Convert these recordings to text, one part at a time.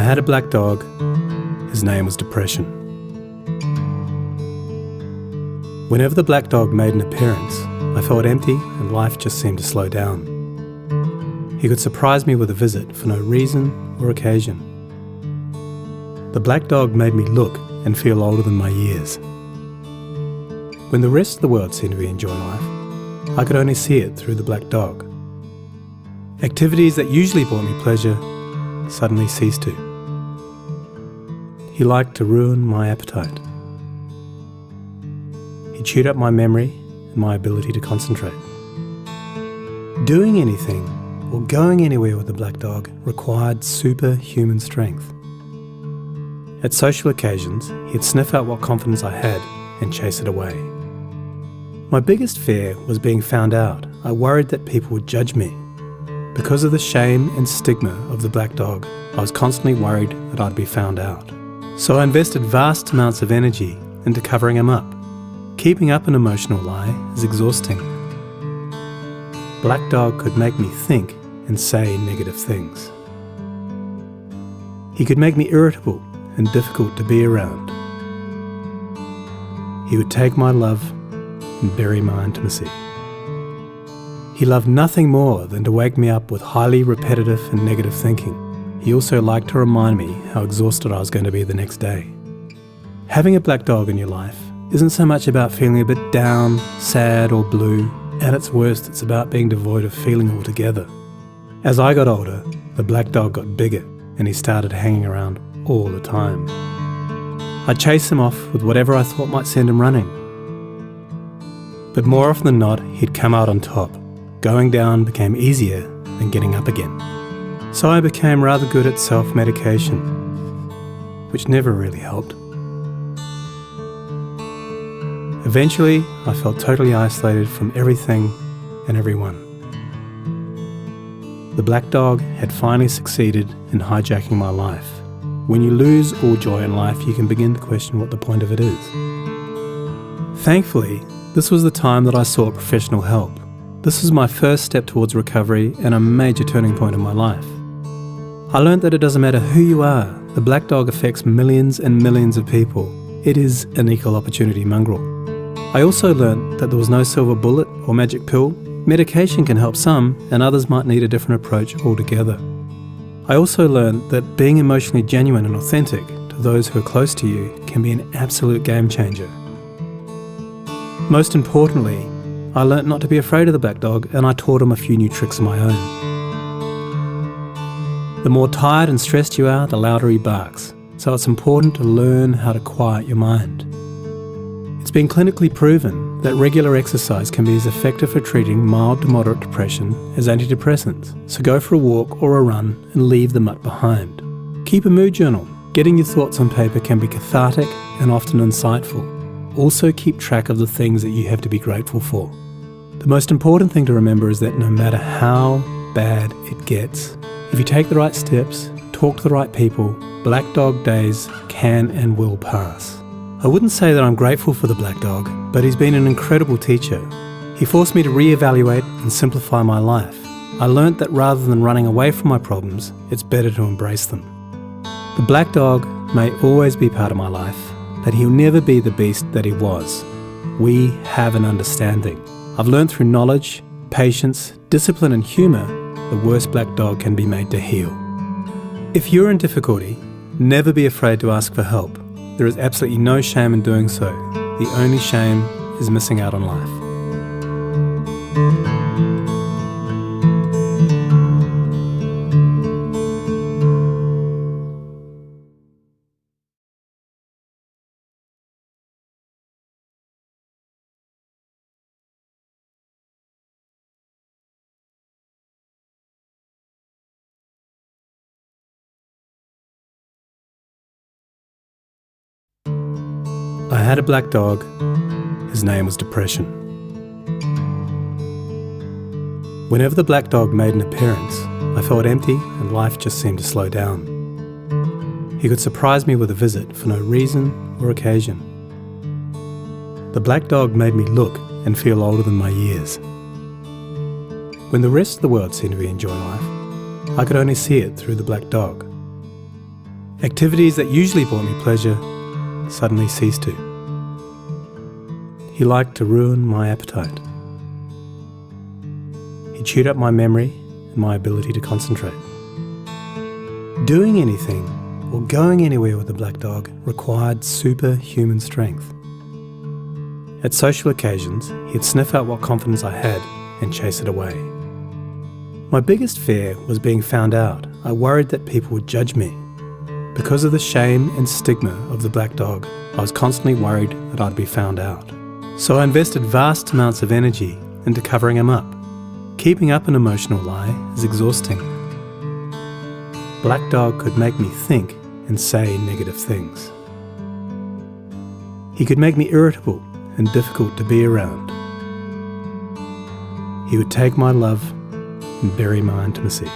had a black dog. His name was Depression. Whenever the black dog made an appearance, I felt empty and life just seemed to slow down. He could surprise me with a visit for no reason or occasion. The black dog made me look and feel older than my years. When the rest of the world seemed to be enjoying life, I could only see it through the black dog. Activities that usually brought me pleasure suddenly ceased to. He liked to ruin my appetite. He chewed up my memory and my ability to concentrate. Doing anything or going anywhere with the black dog required superhuman strength. At social occasions, he'd sniff out what confidence I had and chase it away. My biggest fear was being found out. I worried that people would judge me. Because of the shame and stigma of the black dog, I was constantly worried that I'd be found out. So I invested vast amounts of energy into covering him up. Keeping up an emotional lie is exhausting. Black dog could make me think and say negative things. He could make me irritable and difficult to be around. He would take my love and bury my intimacy. He loved nothing more than to wake me up with highly repetitive and negative thinking. He also liked to remind me how exhausted I was going to be the next day. Having a black dog in your life isn't so much about feeling a bit down, sad or blue. At its worst, it's about being devoid of feeling altogether. As I got older, the black dog got bigger and he started hanging around all the time. I'd chase him off with whatever I thought might send him running. But more often than not, he'd come out on top. Going down became easier than getting up again. So I became rather good at self-medication, which never really helped. Eventually, I felt totally isolated from everything and everyone. The black dog had finally succeeded in hijacking my life. When you lose all joy in life, you can begin to question what the point of it is. Thankfully, this was the time that I sought professional help. This was my first step towards recovery and a major turning point in my life. I learned that it doesn't matter who you are, the black dog affects millions and millions of people. It is an equal opportunity mongrel. I also learned that there was no silver bullet or magic pill. Medication can help some, and others might need a different approach altogether. I also learned that being emotionally genuine and authentic to those who are close to you can be an absolute game changer. Most importantly, I learnt not to be afraid of the black dog, and I taught him a few new tricks of my own. The more tired and stressed you are, the louder he barks, so it's important to learn how to quiet your mind. It's been clinically proven that regular exercise can be as effective for treating mild to moderate depression as antidepressants, so go for a walk or a run and leave the mutt behind. Keep a mood journal. Getting your thoughts on paper can be cathartic and often insightful. Also keep track of the things that you have to be grateful for. The most important thing to remember is that no matter how bad it gets, if you take the right steps, talk to the right people, black dog days can and will pass. I wouldn't say that I'm grateful for the black dog, but he's been an incredible teacher. He forced me to reevaluate and simplify my life. I learnt that rather than running away from my problems, it's better to embrace them. The black dog may always be part of my life, but he'll never be the beast that he was. We have an understanding. I've learned through knowledge, patience, discipline and humour, the worst black dog can be made to heal. If you're in difficulty, never be afraid to ask for help. There is absolutely no shame in doing so. The only shame is missing out on life. I had a black dog. His name was Depression. Whenever the black dog made an appearance, I felt empty and life just seemed to slow down. He could surprise me with a visit for no reason or occasion. The black dog made me look and feel older than my years. When the rest of the world seemed to be enjoying life, I could only see it through the black dog. Activities that usually brought me pleasure suddenly ceased to. He liked to ruin my appetite. He chewed up my memory and my ability to concentrate. Doing anything or going anywhere with the black dog required superhuman strength. At social occasions, he'd sniff out what confidence I had and chase it away. My biggest fear was being found out. I worried that people would judge me. Because of the shame and stigma of the black dog, I was constantly worried that I'd be found out. So I invested vast amounts of energy into covering him up. Keeping up an emotional lie is exhausting. Black dog could make me think and say negative things. He could make me irritable and difficult to be around. He would take my love and bury my intimacy.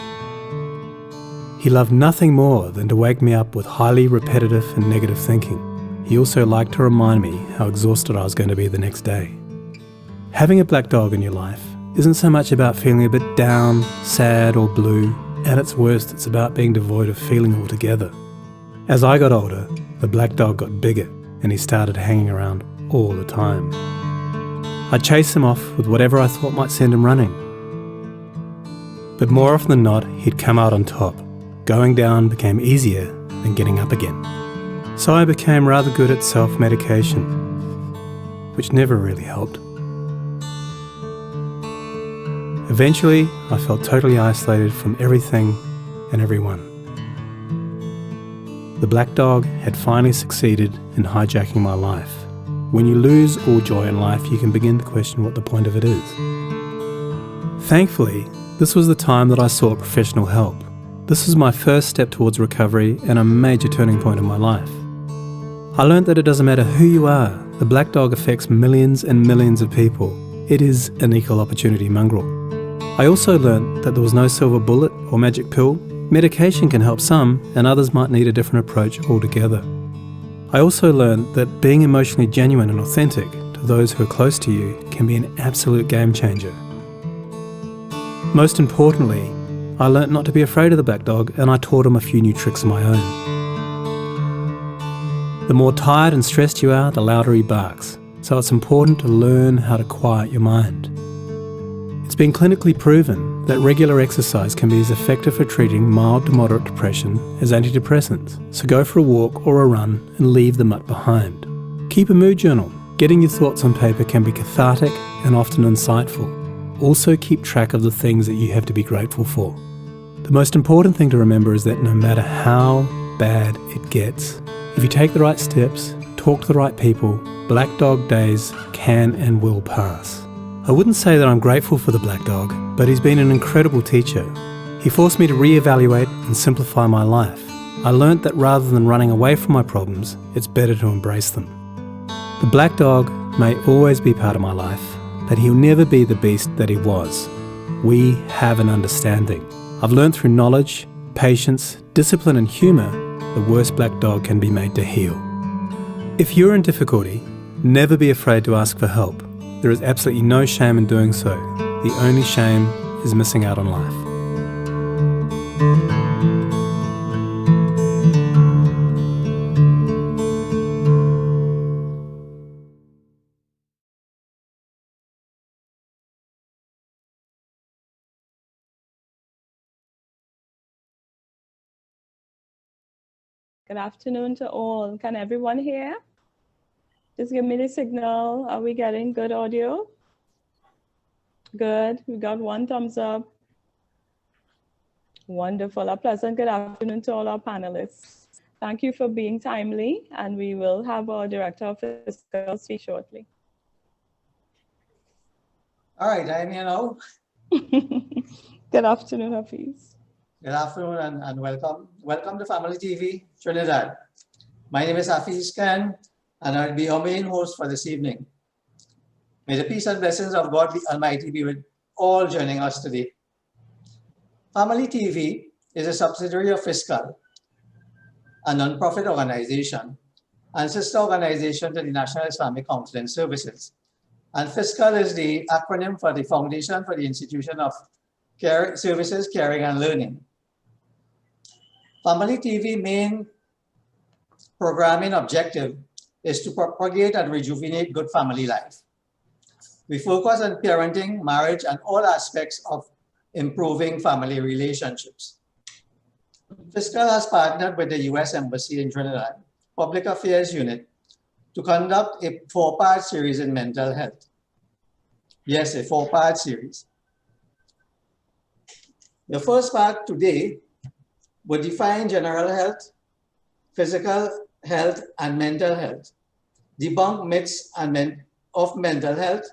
He loved nothing more than to wake me up with highly repetitive and negative thinking. He also liked to remind me how exhausted I was going to be the next day. Having a black dog in your life isn't so much about feeling a bit down, sad or blue. At its worst, it's about being devoid of feeling altogether. As I got older, the black dog got bigger and he started hanging around all the time. I'd chase him off with whatever I thought might send him running. But more often than not, he'd come out on top. Going down became easier than getting up again. So I became rather good at self-medication, which never really helped. Eventually, I felt totally isolated from everything and everyone. The black dog had finally succeeded in hijacking my life. When you lose all joy in life, you can begin to question what the point of it is. Thankfully, this was the time that I sought professional help. This was my first step towards recovery and a major turning point in my life. I learned that it doesn't matter who you are, the black dog affects millions and millions of people. It is an equal opportunity mongrel. I also learned that there was no silver bullet or magic pill. Medication can help some, and others might need a different approach altogether. I also learned that being emotionally genuine and authentic to those who are close to you can be an absolute game changer. Most importantly, I learnt not to be afraid of the black dog, and I taught him a few new tricks of my own. The more tired and stressed you are, the louder he barks, so it's important to learn how to quiet your mind. It's been clinically proven that regular exercise can be as effective for treating mild to moderate depression as antidepressants, so go for a walk or a run and leave the mutt behind. Keep a mood journal. Getting your thoughts on paper can be cathartic and often insightful. Also keep track of the things that you have to be grateful for. The most important thing to remember is that no matter how bad it gets, if you take the right steps, talk to the right people, black dog days can and will pass. I wouldn't say that I'm grateful for the black dog, but he's been an incredible teacher. He forced me to reevaluate and simplify my life. I learnt that rather than running away from my problems, it's better to embrace them. The black dog may always be part of my life, but he'll never be the beast that he was. We have an understanding. I've learned through knowledge, patience, discipline and humour, the worst black dog can be made to heal. If you're in difficulty, never be afraid to ask for help. There is absolutely no shame in doing so. The only shame is missing out on life. Good afternoon to all. Can everyone hear? Just give me the signal. Are we getting good audio? Good. We got one thumbs up. Wonderful. A pleasant good afternoon to all our panelists. Thank you for being timely, and we will have our Director of FISCAL speak shortly. All right, I'm here now. Good afternoon, Hafiz. Good afternoon and welcome. Welcome to Family TV Trinidad. My name is FISCAL, and I'll be your main host for this evening. May the peace and blessings of God Almighty be with all joining us today. Family TV is a subsidiary of FISCAL, a non-profit organization and sister organization to the National Islamic Counseling Services. And FISCAL is the acronym for the Foundation for the Institution of Care, Services, Caring and Learning. Family TV main programming objective is to propagate and rejuvenate good family life. We focus on parenting, marriage, and all aspects of improving family relationships. FISCAL has partnered with the U.S. Embassy in Trinidad Public Affairs Unit to conduct a 4-part series in mental health. Yes, a 4-part series. The first part today would define general health, physical health, and mental health, debunk myths of mental health,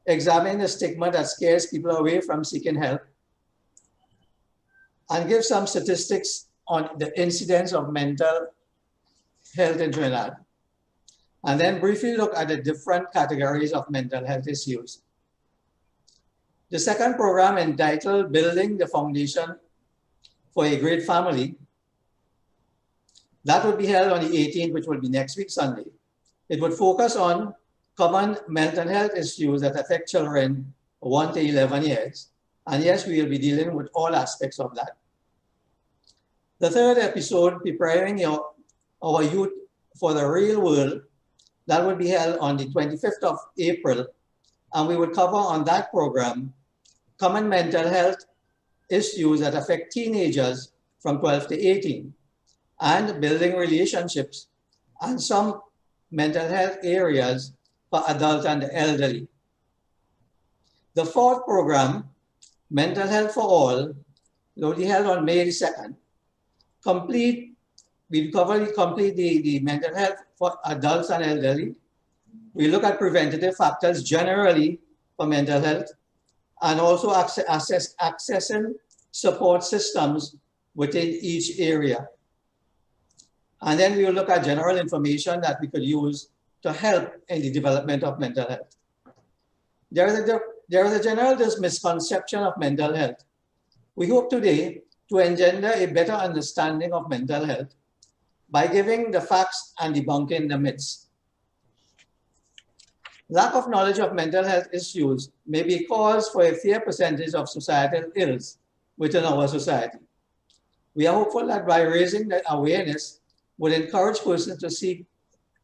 examine the stigma that scares people away from seeking help, and give some statistics on the incidence of mental health in Trinidad. And then briefly look at the different categories of mental health issues. The second program, entitled Building the Foundation for a Great Family, that would be held on the 18th, which will be next week, Sunday. It would focus on common mental health issues that affect children 1 to 11 years. And yes, we will be dealing with all aspects of that. The third episode, Preparing Our Youth for the Real World, that will be held on the 25th of April. And we will cover on that program common mental health issues that affect teenagers from 12 to 18, and building relationships and some mental health areas for adults and the elderly. The fourth program, Mental Health for All, will be held on May 2nd. We'll complete the mental health for adults and elderly. We look at preventative factors generally for mental health, and also accessing support systems within each area. And then we will look at general information that we could use to help in the development of mental health. There is a general misconception of mental health. We hope today to engender a better understanding of mental health by giving the facts and debunking the myths. Lack of knowledge of mental health issues may be cause for a fair percentage of societal ills within our society. We are hopeful that by raising the awareness would encourage persons to seek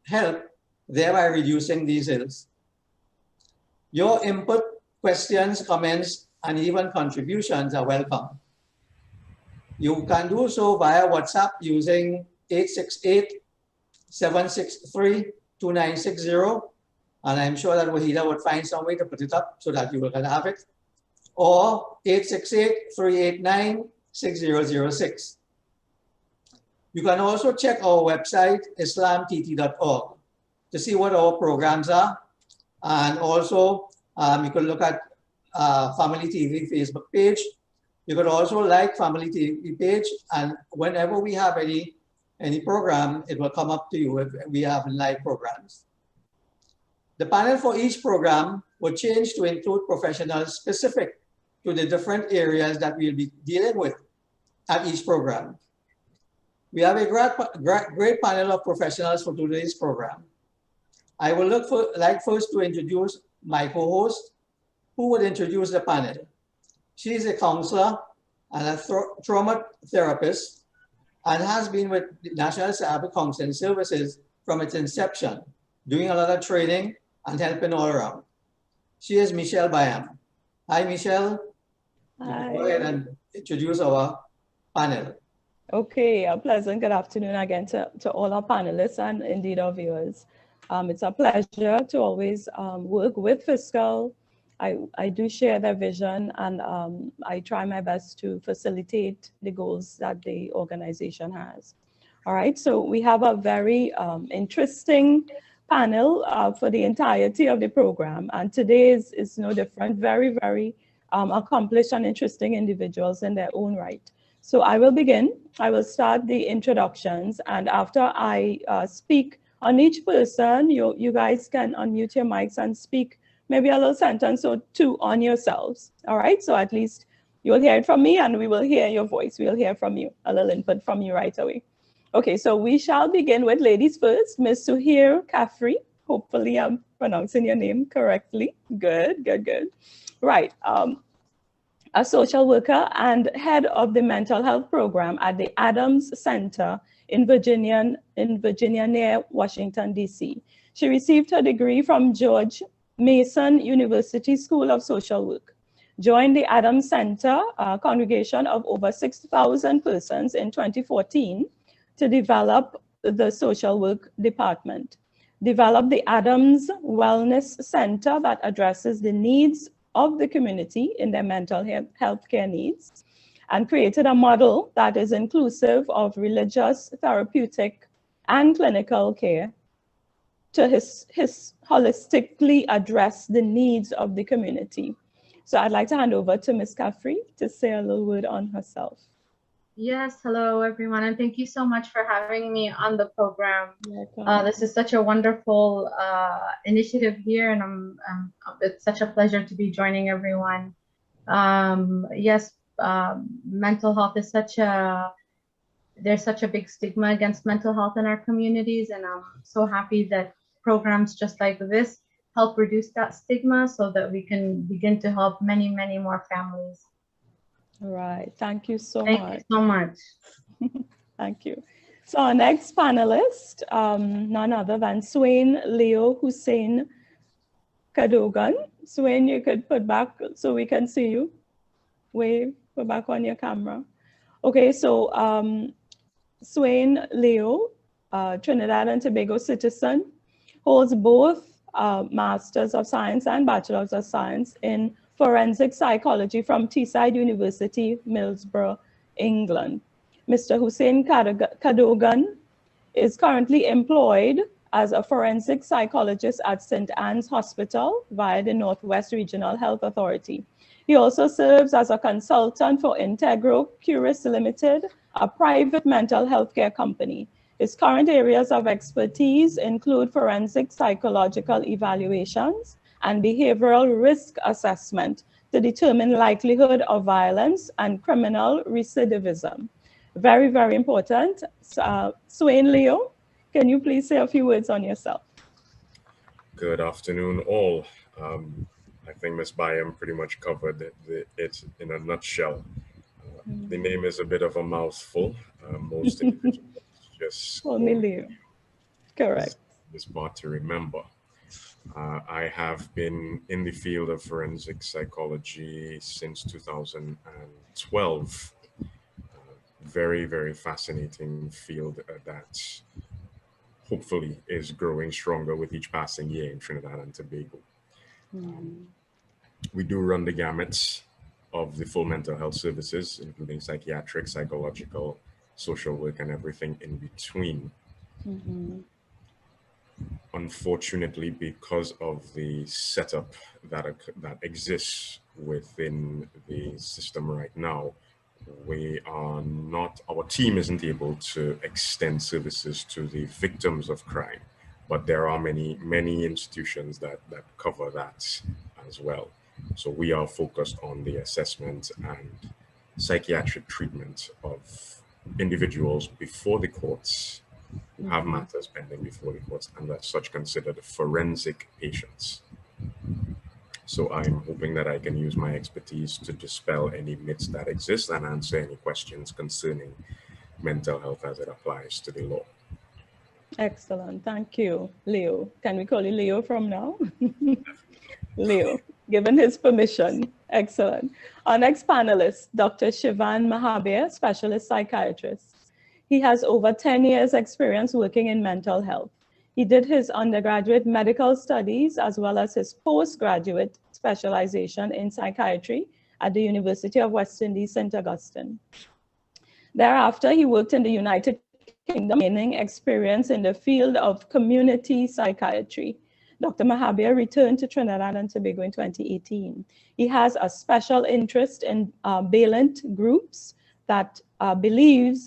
help, thereby reducing these ills. Your input, questions, comments, and even contributions are welcome. You can do so via WhatsApp using 868-763-2960. And I'm sure that Wahida would find some way to put it up so that you can have it. Or 868-389-6006. You can also check our website, islamtt.org, to see what our programs are. And also, you can look at Family TV Facebook page. You could also like Family TV page, and whenever we have any program, it will come up to you if we have live programs. The panel for each program will change to include professionals specific to the different areas that we'll be dealing with at each program. We have a great panel of professionals for today's program. I will like first to introduce my co-host, who would introduce the panel. She is a counselor and a trauma therapist and has been with the National Cyber Counseling Services from its inception, doing a lot of training and helping all around. She is Michelle Bayam. Hi, Michelle. Hi. Go ahead and introduce our panel. Okay, a pleasant good afternoon again to all our panelists and indeed our viewers. It's a pleasure to always work with FISCAL. I do share their vision, and I try my best to facilitate the goals that the organization has. All right, so we have a very interesting panel for the entirety of the program, and today is no different. Very, very accomplished and interesting individuals in their own right. So I will begin. I will start the introductions, and after I speak on each person, you guys can unmute your mics and speak maybe a little sentence or two on yourselves. All right, so at least you'll hear it from me and we will hear your voice. We'll hear from you, a little input from you right away. Okay, so we shall begin with ladies first. Ms. Suhair Kafri, hopefully I'm pronouncing your name correctly. Good, good, good. Right, a social worker and head of the mental health program at the Adams Center in Virginia near Washington, D.C. She received her degree from George Mason University School of Social Work, joined the Adams Center, a congregation of over 6,000 persons in 2014 to develop the social work department, developed the Adams Wellness Center that addresses the needs of the community in their mental health care needs, and created a model that is inclusive of religious, therapeutic, and clinical care to holistically address the needs of the community. So I'd like to hand over to Ms. Caffrey to say a little word on herself. Yes, hello everyone, and thank you so much for having me on the program. This is such a wonderful initiative here, and it's such a pleasure to be joining everyone. Yes, mental health is there's such a big stigma against mental health in our communities, and I'm so happy that programs just like this help reduce that stigma so that we can begin to help many, many more families. All right, thank you so much. Thank you so much. Thank you. So our next panelist, none other than Swain Leo Hussein Cadogan. Swain, you could put back so we can see you. Wave, put back on your camera. Okay, so Swain Leo, Trinidad and Tobago citizen, holds both Masters of Science and Bachelors of Science in Forensic Psychology from Teesside University, Middlesbrough, England. Mr. Hussein Cadogan is currently employed as a forensic psychologist at St. Anne's Hospital via the Northwest Regional Health Authority. He also serves as a consultant for Integro Curis Limited, a private mental health care company. His current areas of expertise include forensic psychological evaluations and behavioral risk assessment to determine likelihood of violence and criminal recidivism. Very, very important. Swain Leo, can you please say a few words on yourself? Good afternoon, all. I think Ms. Byam pretty much covered it in a nutshell. The name is a bit of a mouthful. Most individuals just call me Leo. Correct. It's hard to remember. I have been in the field of forensic psychology since 2012. Very, very fascinating field that hopefully is growing stronger with each passing year in Trinidad and Tobago. We do run the gamuts of the full mental health services, including psychiatric, psychological, social work, and everything in between. Unfortunately, because of the setup that exists within the system right now, our team isn't able to extend services to the victims of crime, but there are many institutions that cover that as well. So we are focused on the assessment and psychiatric treatment of individuals before the courts who have matters pending before the courts, and as such considered forensic patients. So I'm hoping that I can use my expertise to dispel any myths that exist and answer any questions concerning mental health as it applies to the law. Excellent, thank you, Leo. Can we call you Leo from now? Leo, given his permission. Excellent. Our next panelist, Dr. Shivan Mahabir, specialist psychiatrist. He has over 10 years experience working in mental health. He did his undergraduate medical studies as well as his postgraduate specialization in psychiatry at the University of West Indies, St. Augustine. Thereafter, he worked in the United Kingdom, gaining experience in the field of community psychiatry. Dr. Mahabir returned to Trinidad and Tobago in 2018. He has a special interest in Balint groups that believes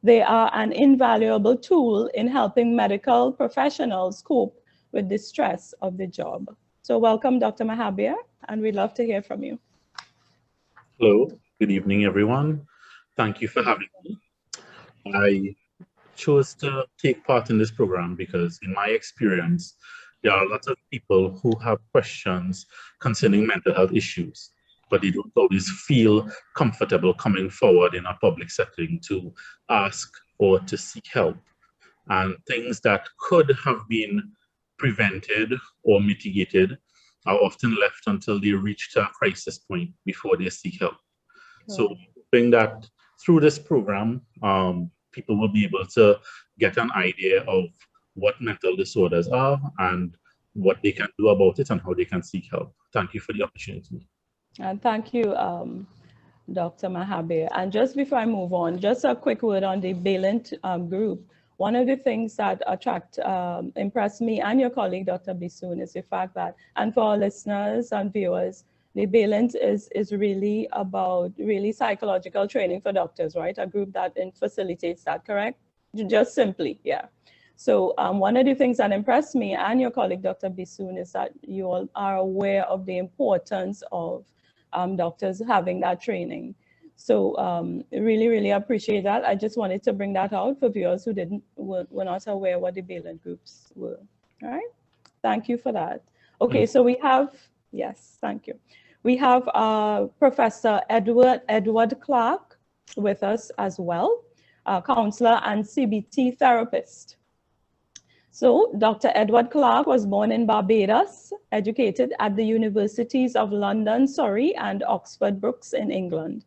they are an invaluable tool in helping medical professionals cope with the stress of the job. So welcome, Dr. Mahabir, and we'd love to hear from you. Hello, good evening, everyone. Thank you for having me. I chose to take part in this program because in my experience, there are a lot of people who have questions concerning mental health issues. but they don't always feel comfortable coming forward in a public setting to ask or to seek help. And things that could have been prevented or mitigated are often left until they reach a crisis point before they seek help. So hoping that through this program, people will be able to get an idea of what mental disorders are and what they can do about it and how they can seek help. Thank you for the opportunity. And thank you, Dr. Mahabe. And just before I move on, just a quick word on the Balint group. One of the things that impressed me and your colleague, Dr. Bisoon, is the fact that, and for our listeners and viewers, the Balint is really about psychological training for doctors, right? A group that facilitates that, correct? Just simply, yeah. So one of the things that impressed me and your colleague, Dr. Bisoon, is that you all are aware of the importance of doctors having that training. So really, really appreciate that. I just wanted to bring that out for viewers who were not aware what the Balint groups were. All right, thank you for that. Okay, so we have, yes, thank you. We have Professor Edward Clark with us as well, counselor and CBT therapist. So Dr. Edward Clark was born in Barbados, educated at the Universities of London, Surrey, and Oxford Brookes in England.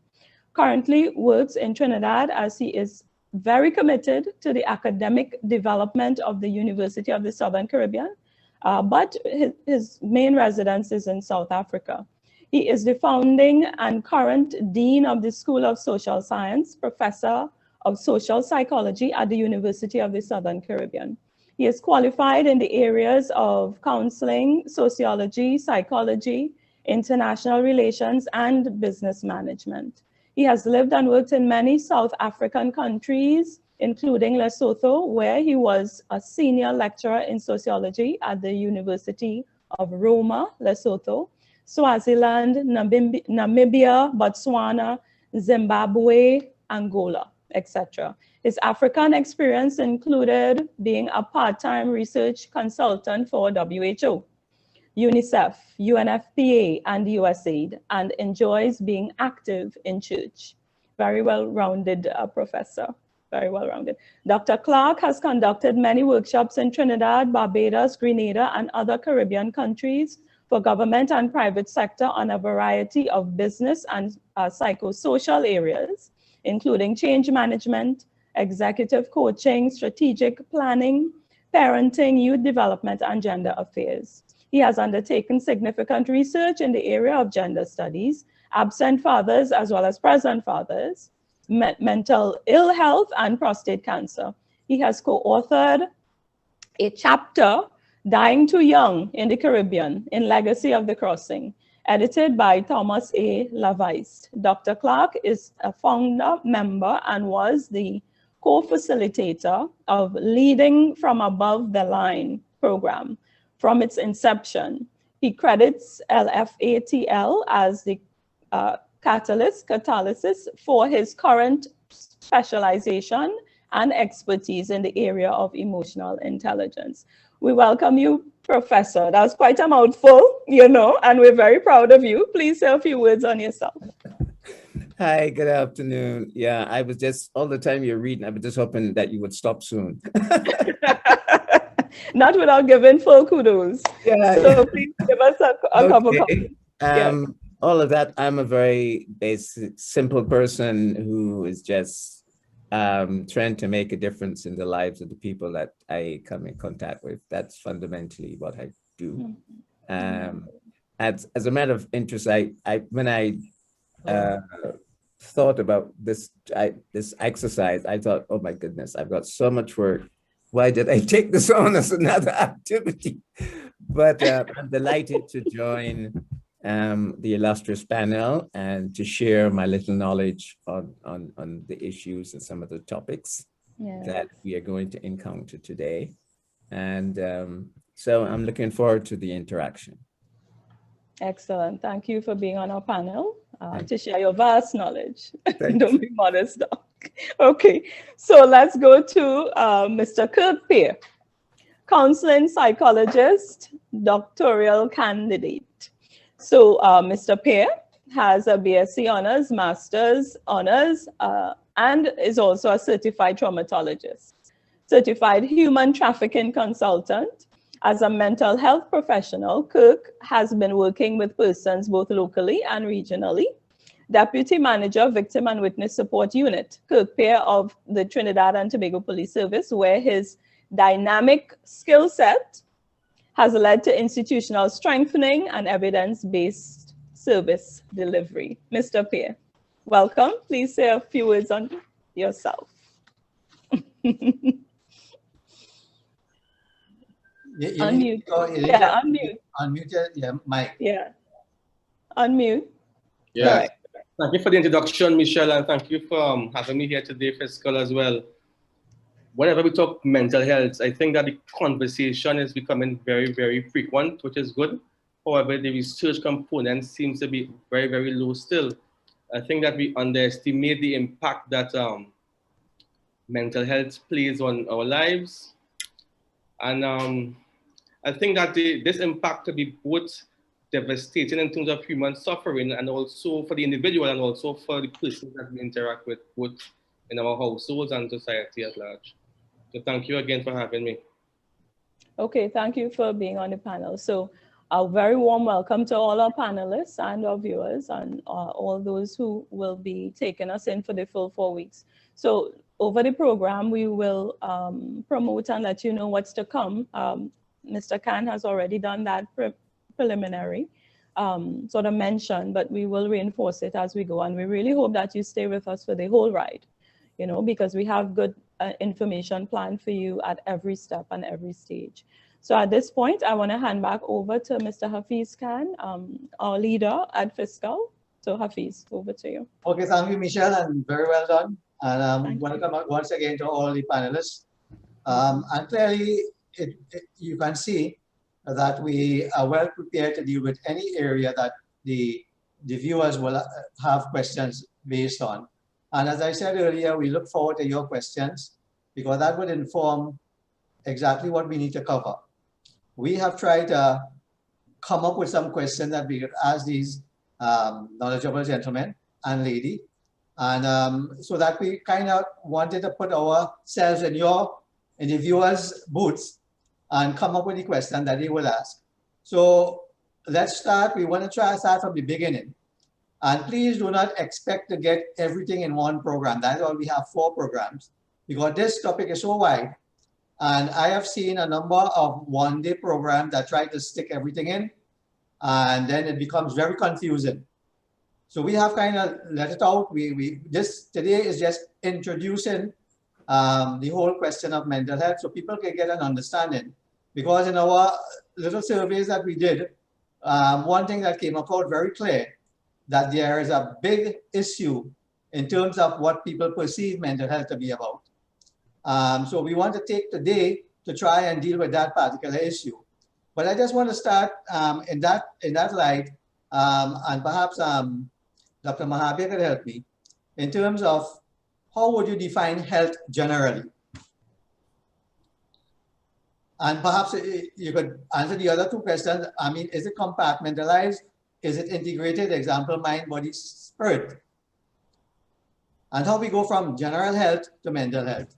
Currently works in Trinidad as he is very committed to the academic development of the University of the Southern Caribbean, but his main residence is in South Africa. He is the founding and current Dean of the School of Social Science, Professor of Social Psychology at the University of the Southern Caribbean. He is qualified in the areas of counseling, sociology, psychology, international relations, and business management. He has lived and worked in many South African countries, including Lesotho, where he was a senior lecturer in sociology at the University of Roma, Lesotho, Swaziland, Namibia, Botswana, Zimbabwe, Angola, etc. His African experience included being a part-time research consultant for WHO, UNICEF, UNFPA, and USAID, and enjoys being active in church. Very well-rounded professor, very well-rounded. Dr. Clark has conducted many workshops in Trinidad, Barbados, Grenada, and other Caribbean countries for government and private sector on a variety of business and psychosocial areas, including change management, executive coaching, strategic planning, parenting, youth development, and gender affairs. He has undertaken significant research in the area of gender studies, absent fathers as well as present fathers, mental ill health, and prostate cancer. He has co-authored a chapter, Dying Too Young in the Caribbean, in Legacy of the Crossing, edited by Thomas A. LaVeist. Dr. Clark is a founder, member, and was the co-facilitator of Leading from Above the Line program from its inception. He credits LFATL as the catalyst for his current specialization and expertise in the area of emotional intelligence. We welcome you, Professor. That was quite a mouthful, you know, and we're very proud of you. Please say a few words on yourself. Hi, good afternoon. Yeah, I was just, all the time you're reading, I was just hoping that you would stop soon. Not without giving full kudos. Yeah. So please give us a couple of comments. Yes. All of that, I'm a very basic, simple person who is just trying to make a difference in the lives of the people that I come in contact with. That's fundamentally what I do. As a matter of interest, when I thought about this exercise, I thought, oh my goodness, I've got so much work. Why did I take this on as another activity? But I'm delighted to join the illustrious panel and to share my little knowledge on the issues and some of the topics that we are going to encounter today. And so I'm looking forward to the interaction. Excellent. Thank you for being on our panel to share your vast knowledge. Don't be modest, Doc. Okay, so let's go to Mr. Kirk Peer, counseling psychologist, doctoral candidate. So Mr. Peer, has a BSc honors, master's honors, and is also a certified traumatologist, certified human trafficking consultant. As a mental health professional, Kirk has been working with persons both locally and regionally. Deputy Manager, Victim and Witness Support Unit, Kirk Peer of the Trinidad and Tobago Police Service, where his dynamic skill set has led to institutional strengthening and evidence-based service delivery. Mr. Peer, welcome. Please say a few words on yourself. Unmute. Yeah, unmute. Unmute your mic. Yeah. Unmute. Yeah. Correct. Thank you for the introduction, Michelle, and thank you for having me here today, FISCAL, as well. Whenever we talk mental health, I think that the conversation is becoming very, very frequent, which is good. However, the research component seems to be very, very low still. I think that we underestimate the impact that mental health plays on our lives. And I think that this impact could be both devastating in terms of human suffering and also for the individual and also for the person that we interact with, both in our households and society at large. So thank you again for having me. Okay, thank you for being on the panel. So a very warm welcome to all our panelists and our viewers and all those who will be taking us in for the full 4 weeks. So over the program, we will promote and let you know what's to come. Mr. Khan has already done that preliminary sort of mention, but we will reinforce it as we go. And we really hope that you stay with us for the whole ride, you know, because we have good information planned for you at every step and every stage. So at this point, I want to hand back over to Mr. Hafiz Khan, our leader at FISCAL. So Hafiz, over to you. Okay, thank you, Michelle, and very well done. And welcome once again to all the panelists. And clearly, you can see that we are well prepared to deal with any area that the viewers will have questions based on. And as I said earlier, we look forward to your questions because that would inform exactly what we need to cover. We have tried to come up with some questions that we could ask these knowledgeable gentlemen and lady. And so that we kind of wanted to put ourselves in the viewers' booths and come up with the question that they will ask. So let's start. We want to try to start from the beginning. And please do not expect to get everything in one program. That's why we have 4 programs, because this topic is so wide. And I have seen a number of one-day programs that try to stick everything in, and then it becomes very confusing. So we have kind of let it out. This today is just introducing the whole question of mental health so people can get an understanding. Because in our little surveys that we did, one thing that came out very clear, that there is a big issue in terms of what people perceive mental health to be about. So we want to take today to try and deal with that particular issue. But I just want to start in that light, and perhaps Dr. Mahabir could help me in terms of how would you define health generally? And perhaps you could answer the other 2 questions. I mean, is it compartmentalized? Is it integrated? Example, mind, body, spirit. And how we go from general health to mental health.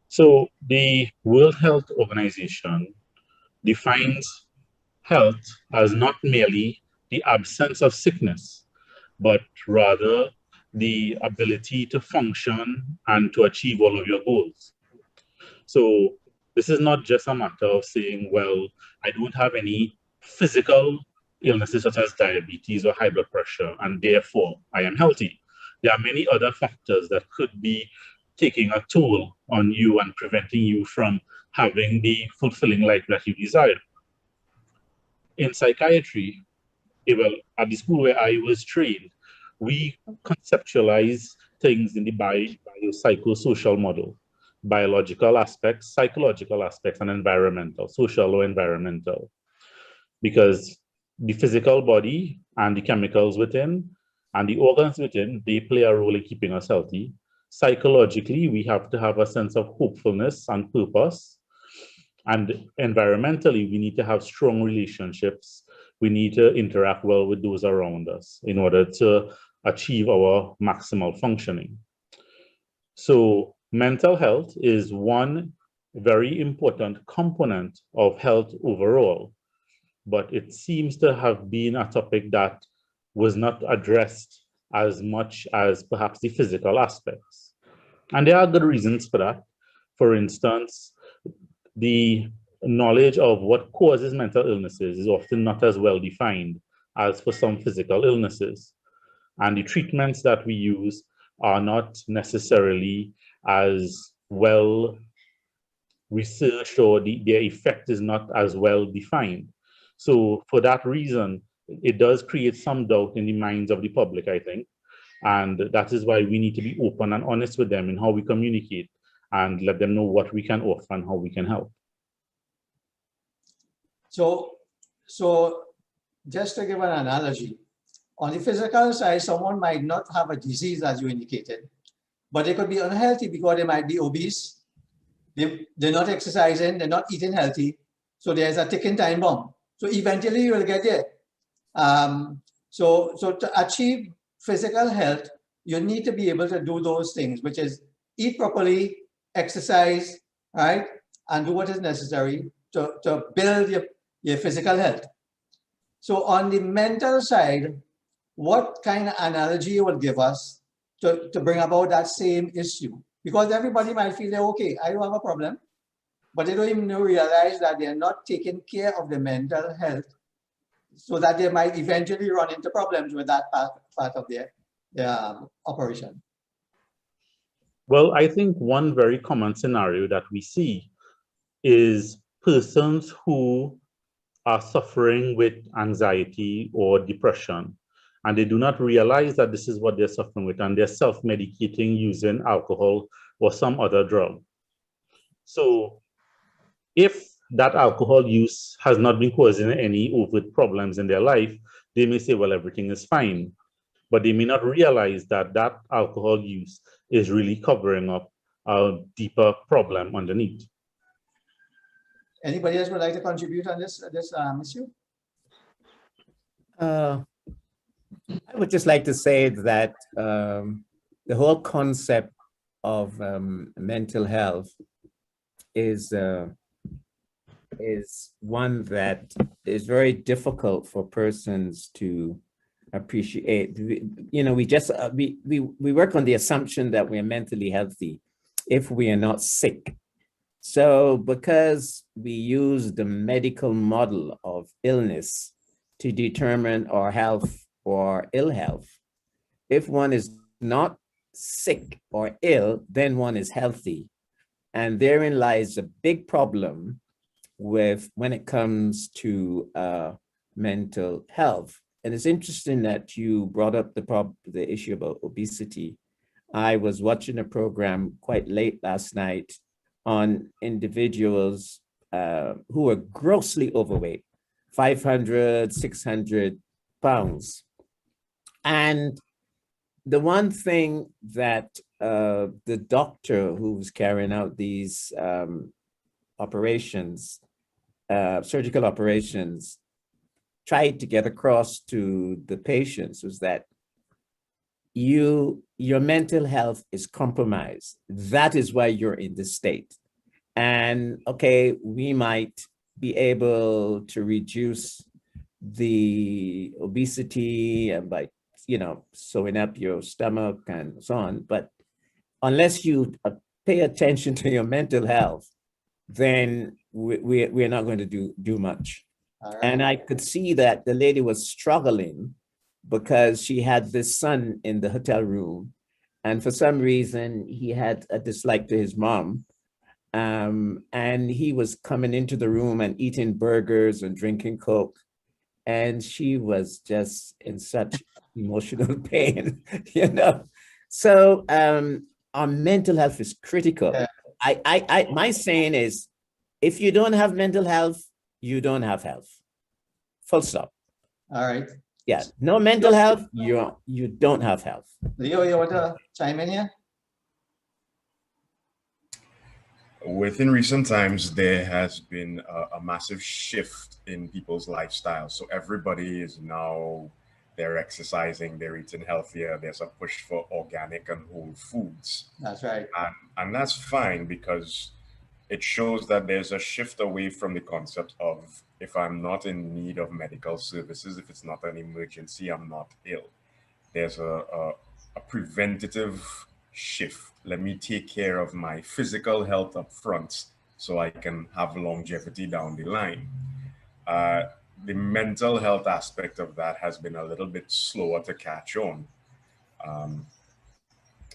So the World Health Organization defines health as not merely the absence of sickness, but rather the ability to function and to achieve all of your goals. So this is not just a matter of saying, well, I don't have any physical illnesses such as diabetes or high blood pressure, and therefore I am healthy. There are many other factors that could be taking a toll on you and preventing you from having the fulfilling life that you desire. In psychiatry, well, at the school where I was trained, we conceptualize things in the biopsychosocial model: biological aspects, psychological aspects, and environmental, social or environmental. Because the physical body and the chemicals within and the organs within, they play a role in keeping us healthy. Psychologically, we have to have a sense of hopefulness and purpose. And environmentally, we need to have strong relationships we need to interact well with those around us in order to achieve our maximal functioning. So mental health is one very important component of health overall, but it seems to have been a topic that was not addressed as much as perhaps the physical aspects. And there are good reasons for that. For instance, the knowledge of what causes mental illnesses is often not as well defined as for some physical illnesses. And the treatments that we use are not necessarily as well researched, or their effect is not as well defined. So for that reason, it does create some doubt in the minds of the public, I think. And that is why we need to be open and honest with them in how we communicate and let them know what we can offer and how we can help. So just to give an analogy, on the physical side, someone might not have a disease as you indicated, but they could be unhealthy because they might be obese. They're not exercising, they're not eating healthy. So there's a ticking time bomb. So eventually you will get there. So to achieve physical health, you need to be able to do those things, which is eat properly, exercise, right? And do what is necessary to build your physical health. So on the mental side, what kind of analogy you would give us to bring about that same issue? Because everybody might feel they're okay, I don't have a problem, but they don't even realize that they're not taking care of the mental health, so that they might eventually run into problems with that part of their operation. Well, I think one very common scenario that we see is persons who are suffering with anxiety or depression, and they do not realize that this is what they're suffering with, and they're self-medicating using alcohol or some other drug. So if that alcohol use has not been causing any overt problems in their life, they may say, well, everything is fine. But they may not realize that that alcohol use is really covering up a deeper problem underneath. Anybody else would like to contribute on this issue? I would just like to say that the whole concept of mental health is one that is very difficult for persons to appreciate. You know, we work on the assumption that we're mentally healthy if we are not sick. So because we use the medical model of illness to determine our health or ill health, if one is not sick or ill, then one is healthy. And therein lies a big problem with when it comes to mental health. And it's interesting that you brought up the issue about obesity. I was watching a program quite late last night on individuals who were grossly overweight, 500, 600 pounds. And the one thing that the doctor who was carrying out these operations, surgical operations, tried to get across to the patients was that your mental health is compromised. That is why you're in this state. And okay, we might be able to reduce the obesity and by, you know, sewing up your stomach and so on. But unless you pay attention to your mental health, then we're not going to do much. Right. And I could see that the lady was struggling because she had this son in the hotel room. And for some reason, he had a dislike to his mom. And he was coming into the room and eating burgers and drinking Coke. And she was just in such emotional pain, you know. So our mental health is critical. Yeah. My saying is, if you don't have mental health, you don't have health. Full stop. All right. Yeah, no mental health, you don't have health. Leo, you want to chime in here? Within recent times, there has been a massive shift in people's lifestyles. So everybody is now, they're exercising, they're eating healthier. There's a push for organic and whole foods. That's right. And that's fine because it shows that there's a shift away from the concept of if I'm not in need of medical services, if it's not an emergency, I'm not ill. There's a preventative shift. Let me take care of my physical health up front so I can have longevity down the line. The mental health aspect of that has been a little bit slower to catch on.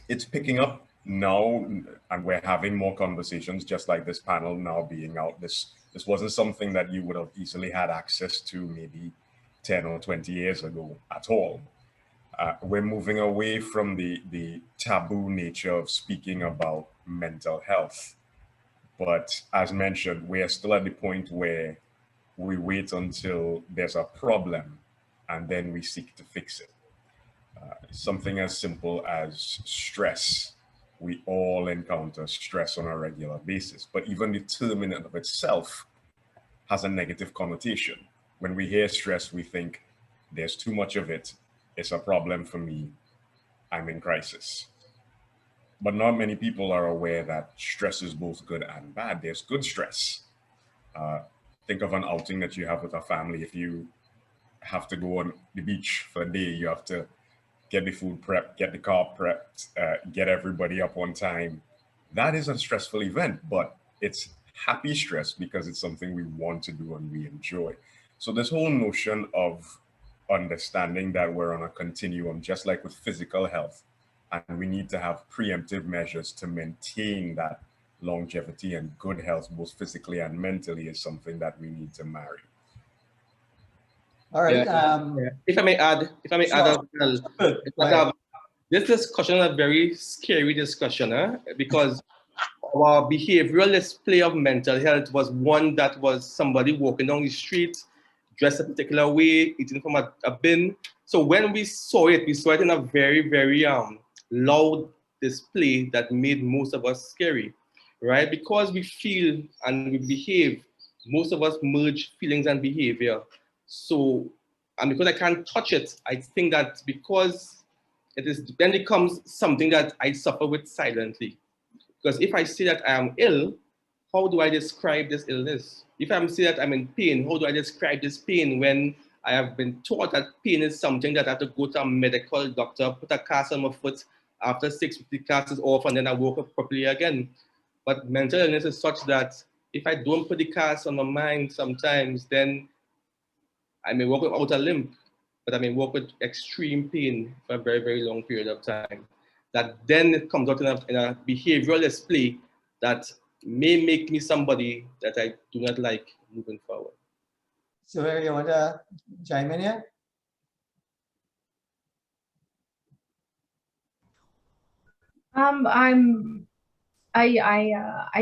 It's picking up now, and we're having more conversations, just like this panel now being out. This wasn't something that you would have easily had access to maybe 10 or 20 years ago at all. We're moving away from the taboo nature of speaking about mental health. But as mentioned, we are still at the point where we wait until there's a problem and then we seek to fix it. Something as simple as stress. We all encounter stress on a regular basis, but even the term in and of itself has a negative connotation. When we hear stress, we think there's too much of it. It's a problem for me. I'm in crisis. But not many people are aware that stress is both good and bad. There's good stress. Think of an outing that you have with a family. If you have to go on the beach for a day, you have to get the food prepped, get the car prepped, get everybody up on time. That is a stressful event, but it's happy stress because it's something we want to do and we enjoy. So this whole notion of understanding that we're on a continuum, just like with physical health, and we need to have preemptive measures to maintain that longevity and good health, both physically and mentally, is something that we need to marry. All right. If I may add as well, this discussion is a very scary discussion, because our behavioral display of mental health was one that was somebody walking down the street, dressed a particular way, eating from a bin. So when we saw it in a very, very loud display that made most of us scary, right? Because we feel and we behave, most of us merge feelings and behavior. So, and because I can't touch it, I think that because it is, then it becomes something that I suffer with silently. Because if I say that I am ill, how do I describe this illness? If I'm saying that I'm in pain, how do I describe this pain when I have been taught that pain is something that I have to go to a medical doctor, put a cast on my foot, after 6 weeks, the cast is off, and then I woke up properly again. But mental illness is such that if I don't put the cast on my mind sometimes, then I may walk without a limp, but I may walk with extreme pain for a very, very long period of time. That then it comes out in a behavioral display that may make me somebody that I do not like moving forward. So, you want to chime in here? I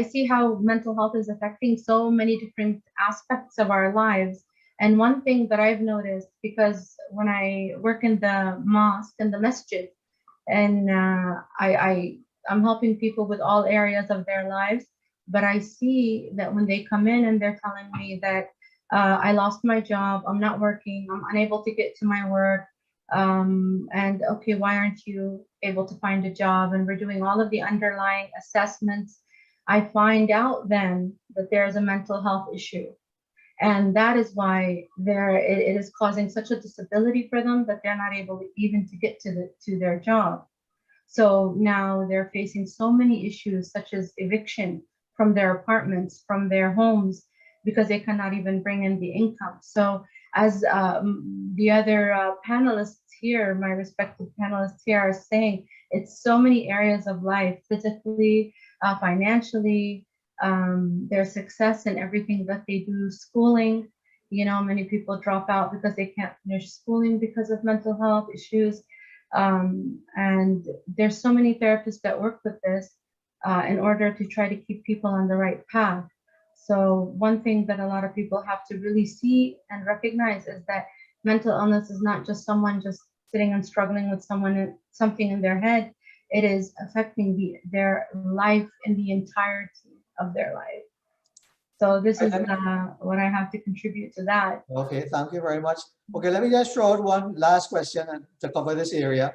see how mental health is affecting so many different aspects of our lives. And one thing that I've noticed, because when I work in the mosque and the masjid, and I'm helping people with all areas of their lives, but I see that when they come in and they're telling me that I lost my job, I'm not working, I'm unable to get to my work, and okay, why aren't you able to find a job? And we're doing all of the underlying assessments. I find out then that there's a mental health issue. And that is why it is causing such a disability for them that they're not able even to get to their job. So now they're facing so many issues such as eviction from their apartments, from their homes, because they cannot even bring in the income. So as the other panelists here, my respective panelists here are saying, it's so many areas of life, physically, financially, their success in everything that they do, schooling. You know, many people drop out because they can't finish schooling because of mental health issues. And there's so many therapists that work with this in order to try to keep people on the right path. So one thing that a lot of people have to really see and recognize is that mental illness is not just someone just sitting and struggling with something in their head. It is affecting their life in the entirety of their life. So this is what I have to contribute to that. Okay, thank you very much. Okay, let me just throw out one last question to cover this area.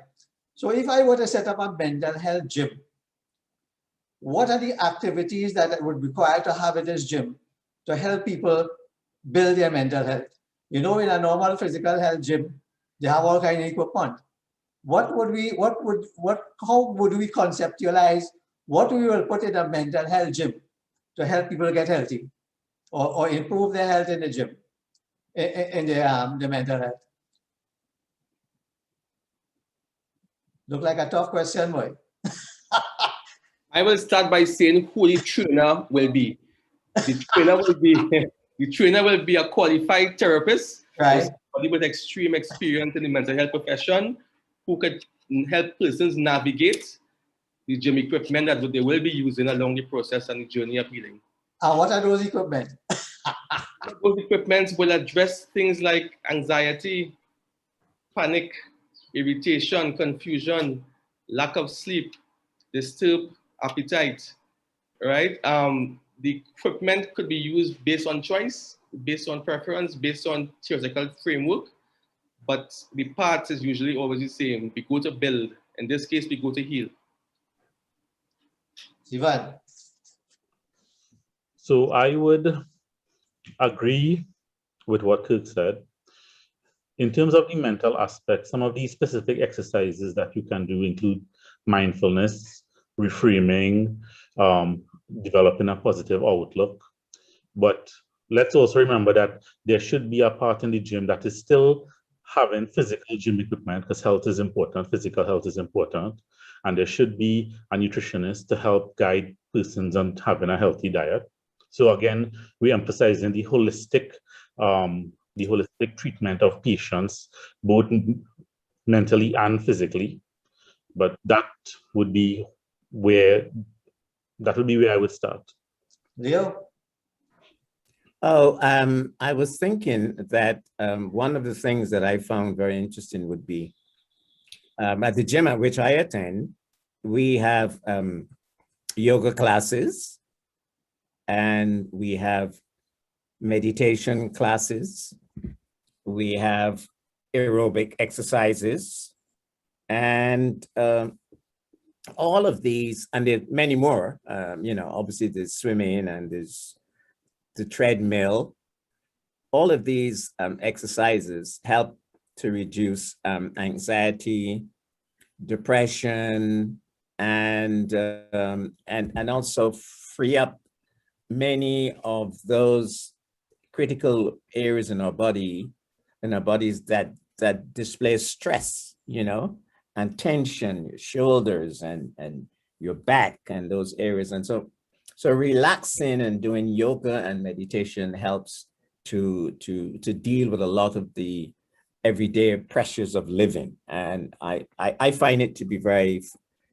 So if I were to set up a mental health gym, what are the activities that I would require to have in this gym to help people build their mental health? You know, in a normal physical health gym, they have all kinds of equipment. How would we conceptualize what we will put in a mental health gym to help people get healthy or improve their health in the gym, in the mental health? Look like a tough question, boy. I will start by saying who the trainer will be. The trainer will be a qualified therapist, right? Somebody with extreme experience in the mental health profession, who could help persons navigate the gym equipment that they will be using along the process and the journey of healing. And what are those equipment? Those equipments will address things like anxiety, panic, irritation, confusion, lack of sleep, disturbed appetite, right? The equipment could be used based on choice, based on preference, based on theoretical framework, but the path is usually always the same. We go to build. In this case, we go to heal. Sivan. So I would agree with what Kirk said. In terms of the mental aspect, some of these specific exercises that you can do include mindfulness, reframing, developing a positive outlook. But let's also remember that there should be a part in the gym that is still having physical gym equipment, because health is important, physical health is important. And there should be a nutritionist to help guide persons on having a healthy diet. So again, we emphasize in the holistic treatment of patients, both mentally and physically. But that would be where I would start. Leo? Oh, I was thinking that one of the things that I found very interesting would be at the gym at which I attend, we have yoga classes and we have meditation classes. We have aerobic exercises and all of these, and there are many more, obviously there's swimming and there's the treadmill. All of these exercises help to reduce anxiety, depression, and also free up many of those critical areas in our bodies that display stress, and tension, your shoulders and your back and those areas. And so relaxing and doing yoga and meditation helps to deal with a lot of the everyday pressures of living. And I find it to be very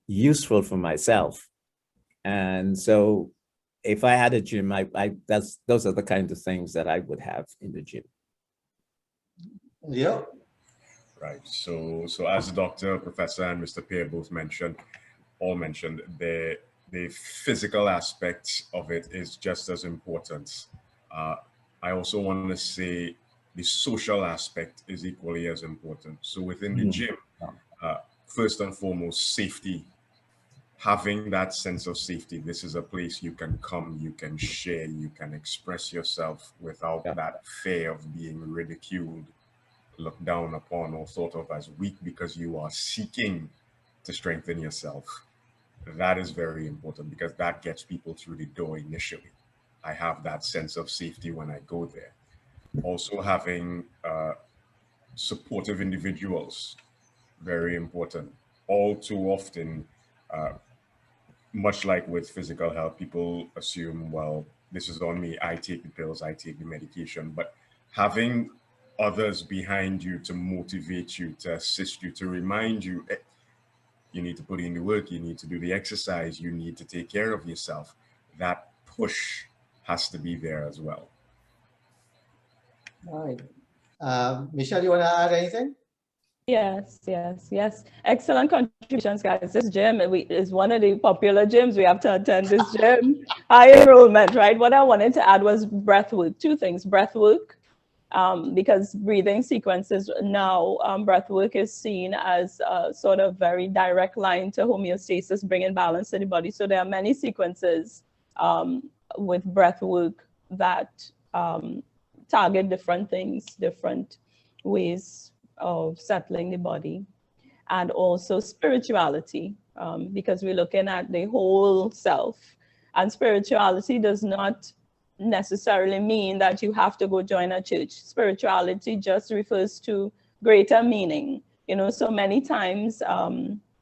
useful for myself. And so if I had a gym, those are the kinds of things that I would have in the gym. Yeah. Right. So as the doctor, professor, and Mr. Peer both mentioned, the physical aspect of it is just as important. I also want to say the social aspect is equally as important. So within the gym, first and foremost, safety. Having that sense of safety. This is a place you can come, you can share, you can express yourself without that fear of being ridiculed, looked down upon, or thought of as weak because you are seeking to strengthen yourself. That is very important because that gets people through the door initially. I have that sense of safety when I go there. Also having supportive individuals, very important. All too often, much like with physical health, people assume, well, this is on me, I take the pills, I take the medication. But having others behind you to motivate you, to assist you, to remind you, you need to put in the work, you need to do the exercise, you need to take care of yourself. That push has to be there as well. All right. Michelle, you want to add anything? Yes, yes, yes. Excellent contributions, guys. This gym is one of the popular gyms. We have to attend this gym. High enrollment, right? What I wanted to add was breath work. Two things: breath work, because breathing sequences now, breath work is seen as a sort of very direct line to homeostasis, bringing balance to the body. So there are many sequences with breath work that target different things, different ways of settling the body, and also spirituality, because we're looking at the whole self. And spirituality does not necessarily mean that you have to go join a church. Spirituality just refers to greater meaning. You know, so many times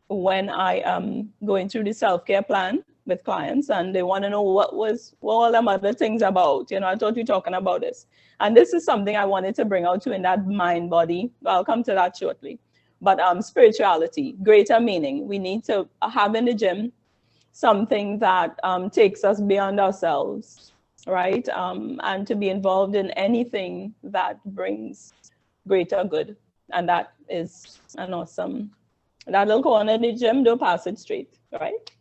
when I am going through the self-care plan with clients and they want to know what all them other things about, you know, I thought you were talking about this. And this is something I wanted to bring out to in that mind body. I'll come to that shortly. But spirituality, greater meaning. We need to have in the gym something that takes us beyond ourselves, right? And to be involved in anything that brings greater good. And that is an awesome, that little corner in the gym, don't pass it straight, right?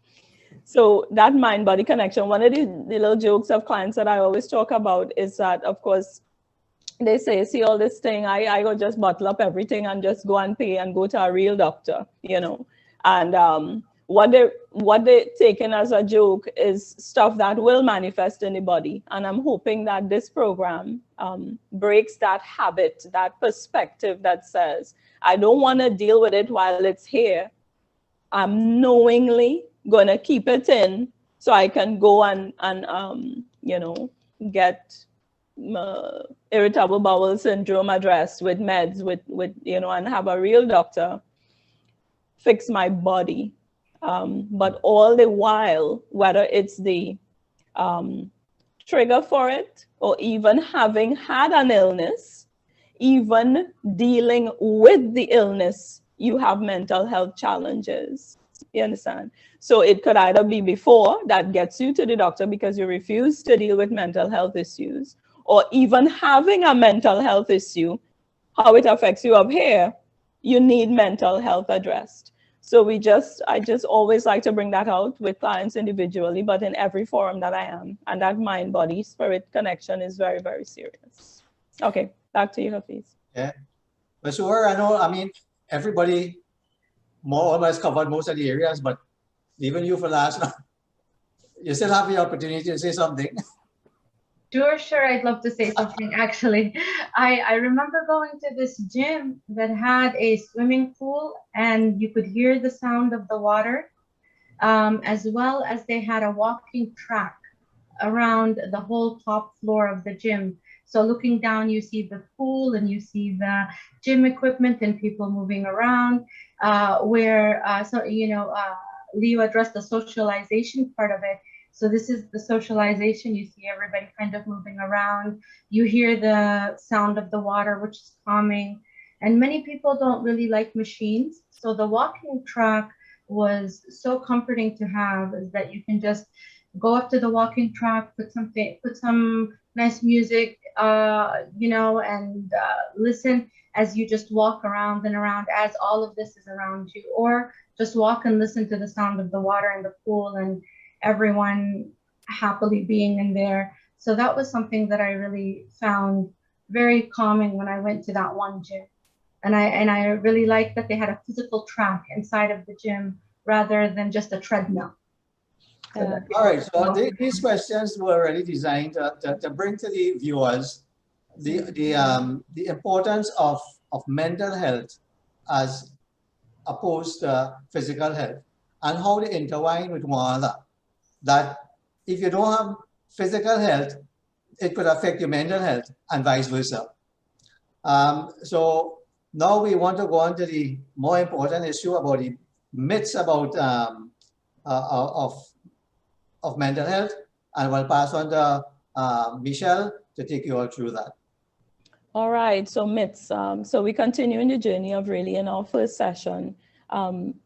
So that mind-body connection, one of the little jokes of clients that I always talk about is that, of course, they say, see all this thing, I go just bottle up everything and just go and pay and go to a real doctor, you know. And what they taken as a joke is stuff that will manifest in the body. And I'm hoping that this program breaks that habit, that perspective that says, I don't want to deal with it while it's here. I'm knowingly going to keep it in so I can go and you know, get irritable bowel syndrome addressed with meds, with you know, and have a real doctor fix my body. But all the while, whether it's the trigger for it or even having had an illness, even dealing with the illness, you have mental health challenges. You understand? So it could either be before that gets you to the doctor because you refuse to deal with mental health issues, or even having a mental health issue, how it affects you up here, you need mental health addressed. So I just always like to bring that out with clients individually, but in every forum that I am. And that mind, body, spirit connection is very, very serious. Okay, back to you, Hafiz. Yeah, but sure, I know, I mean, everybody more or less covered most of the areas, but even you for last now, you still have the opportunity to say something. Sure, I'd love to say something. Actually, I remember going to this gym that had a swimming pool and you could hear the sound of the water, as well as they had a walking track around the whole top floor of the gym. So looking down, you see the pool and you see the gym equipment and people moving around, so, you know, Leo addressed the socialization part of it. So this is the socialization. You see everybody kind of moving around. You hear the sound of the water, which is calming. And many people don't really like machines. So the walking track was so comforting to have, is that you can just go up to the walking track, put some nice music, you know, and listen as you just walk around and around as all of this is around you, or just walk and listen to the sound of the water in the pool and everyone happily being in there. So that was something that I really found very calming when I went to that one gym. And I really liked that they had a physical track inside of the gym rather than just a treadmill. All right, so these questions were really designed to bring to the viewers the importance of mental health as opposed to physical health and how they intertwine with one another. That if you don't have physical health, it could affect your mental health and vice versa. So now we want to go on to the more important issue about the myths about of mental health, and we'll pass on to Michelle to take you all through that. All right, so myths. So we continue in the journey of really in our first session,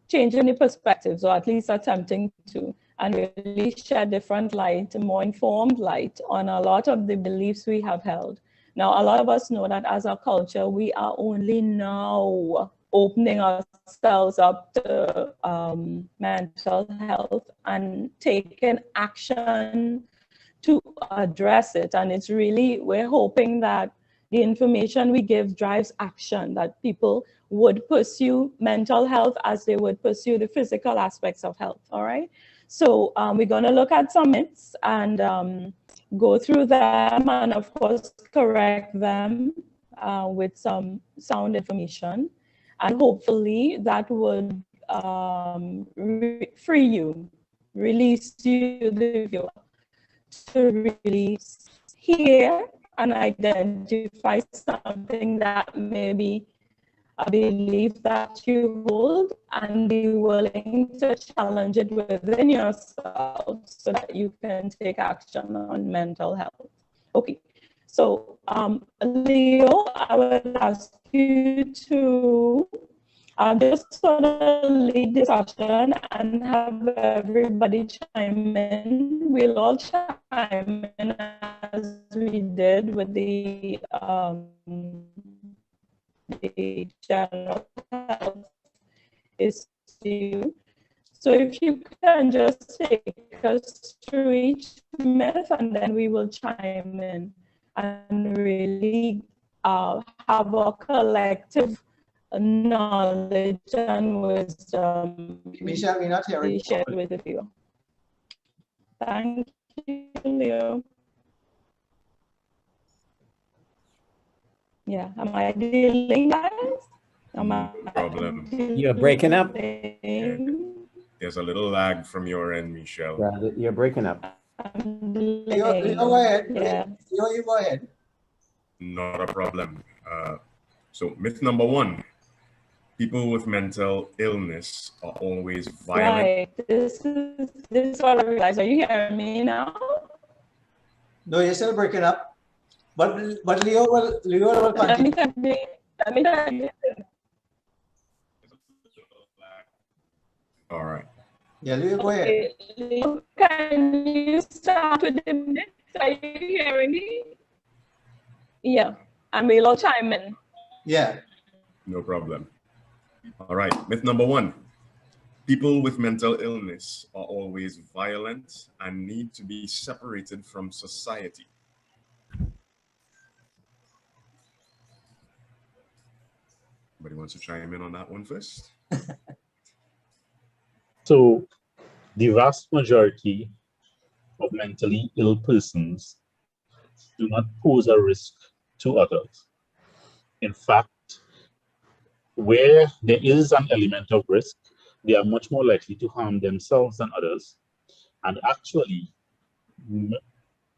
changing the perspectives, or at least attempting to, and really shed different light, more informed light on a lot of the beliefs we have held. Now, a lot of us know that as a culture, we are only now opening ourselves up to mental health and taking action to address it. And it's really, we're hoping that the information we give drives action, that people would pursue mental health as they would pursue the physical aspects of health, all right? So we're gonna look at some myths and go through them and of course correct them with some sound information. And hopefully that would free you, release you, the viewer, to really hear and identify something that may be a belief that you hold and be willing to challenge it within yourself so that you can take action on mental health. Okay, so Leo, I would ask you to just sort of lead discussion and have everybody chime in. We'll all chime in as we did with the general health issue. So if you can just take us through each myth and then we will chime in and really have a collective knowledge and wisdom Michelle, we're not hearing shared with you. Thank you, Leo. Yeah, am I dealing, guys? No problem. You're breaking up. Yeah. There's a little lag from your end, Michelle. Yeah, you're breaking up. Leo, go ahead. Yeah. Leo, you go ahead. Not a problem. So myth number one, people with mental illness are always violent. Right, this is what I realized. Are you hearing me now? No, you're still breaking up. But Leo will continue. Let me tell you. All right. Yeah, Leo, go ahead. Okay, Leo, can you start with the myths? Are you hearing me? Yeah, and we'll all chime in. Yeah. No problem. All right. Myth number one, people with mental illness are always violent and need to be separated from society. Anybody wants to chime in on that one first? So the vast majority of mentally ill persons do not pose a risk to others. In fact, where there is an element of risk, they are much more likely to harm themselves than others. And actually,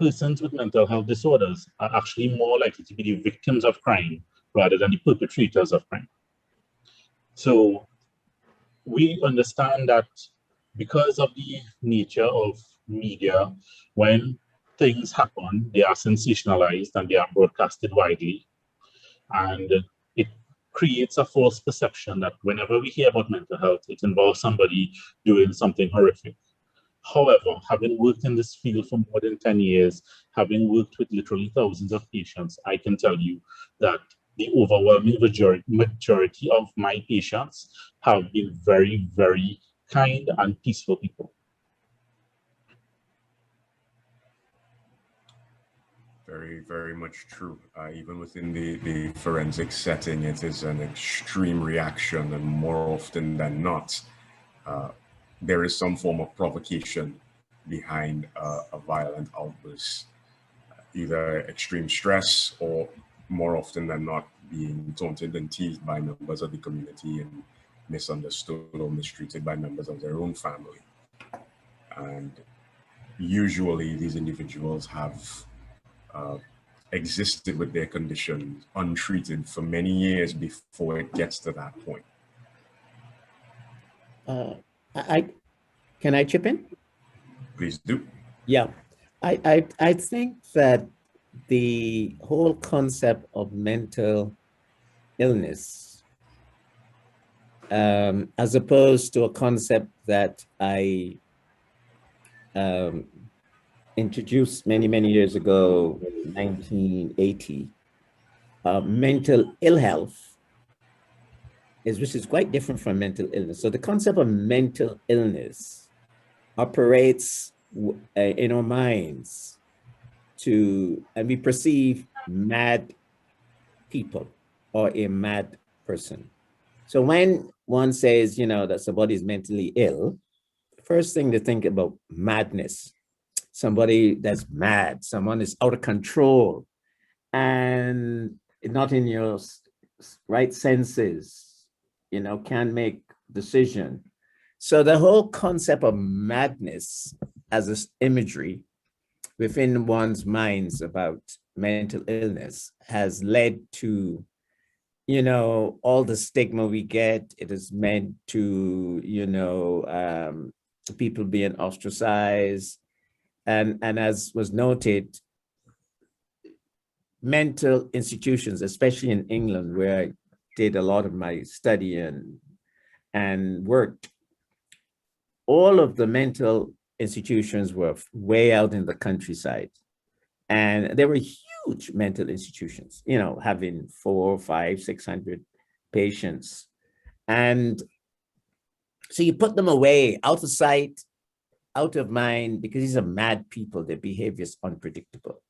persons with mental health disorders are actually more likely to be the victims of crime rather than the perpetrators of crime. So we understand that because of the nature of media, when things happen, they are sensationalized and they are broadcasted widely. And it creates a false perception that whenever we hear about mental health, it involves somebody doing something horrific. However, having worked in this field for more than 10 years, having worked with literally thousands of patients, I can tell you that the overwhelming majority of my patients have been very, very kind and peaceful people. Very, very much true. Even within the forensic setting, it is an extreme reaction, and more often than not, there is some form of provocation behind a violent outburst, either extreme stress or more often than not being taunted and teased by members of the community and misunderstood or mistreated by members of their own family. And usually these individuals have existed with their condition untreated for many years before it gets to that point. Can I chip in? Please do. Yeah, I think that the whole concept of mental illness, as opposed to a concept that I introduced many years ago, 1980, mental ill health which is quite different from mental illness. So the concept of mental illness operates in our minds and we perceive mad people or a mad person. So when one says, that somebody is mentally ill, first thing to think about madness, somebody that's mad, someone is out of control and not in your right senses, can't make decision. So the whole concept of madness as this imagery within one's minds about mental illness has led to, all the stigma we get. It is meant to, people being ostracized. And as was noted, mental institutions, especially in England, where I did a lot of my study and worked, all of the mental institutions were way out in the countryside. And they were huge mental institutions, having 400, 500, 600 patients. And so you put them away, out of sight, out of mind, because these are mad people. Their behavior is unpredictable.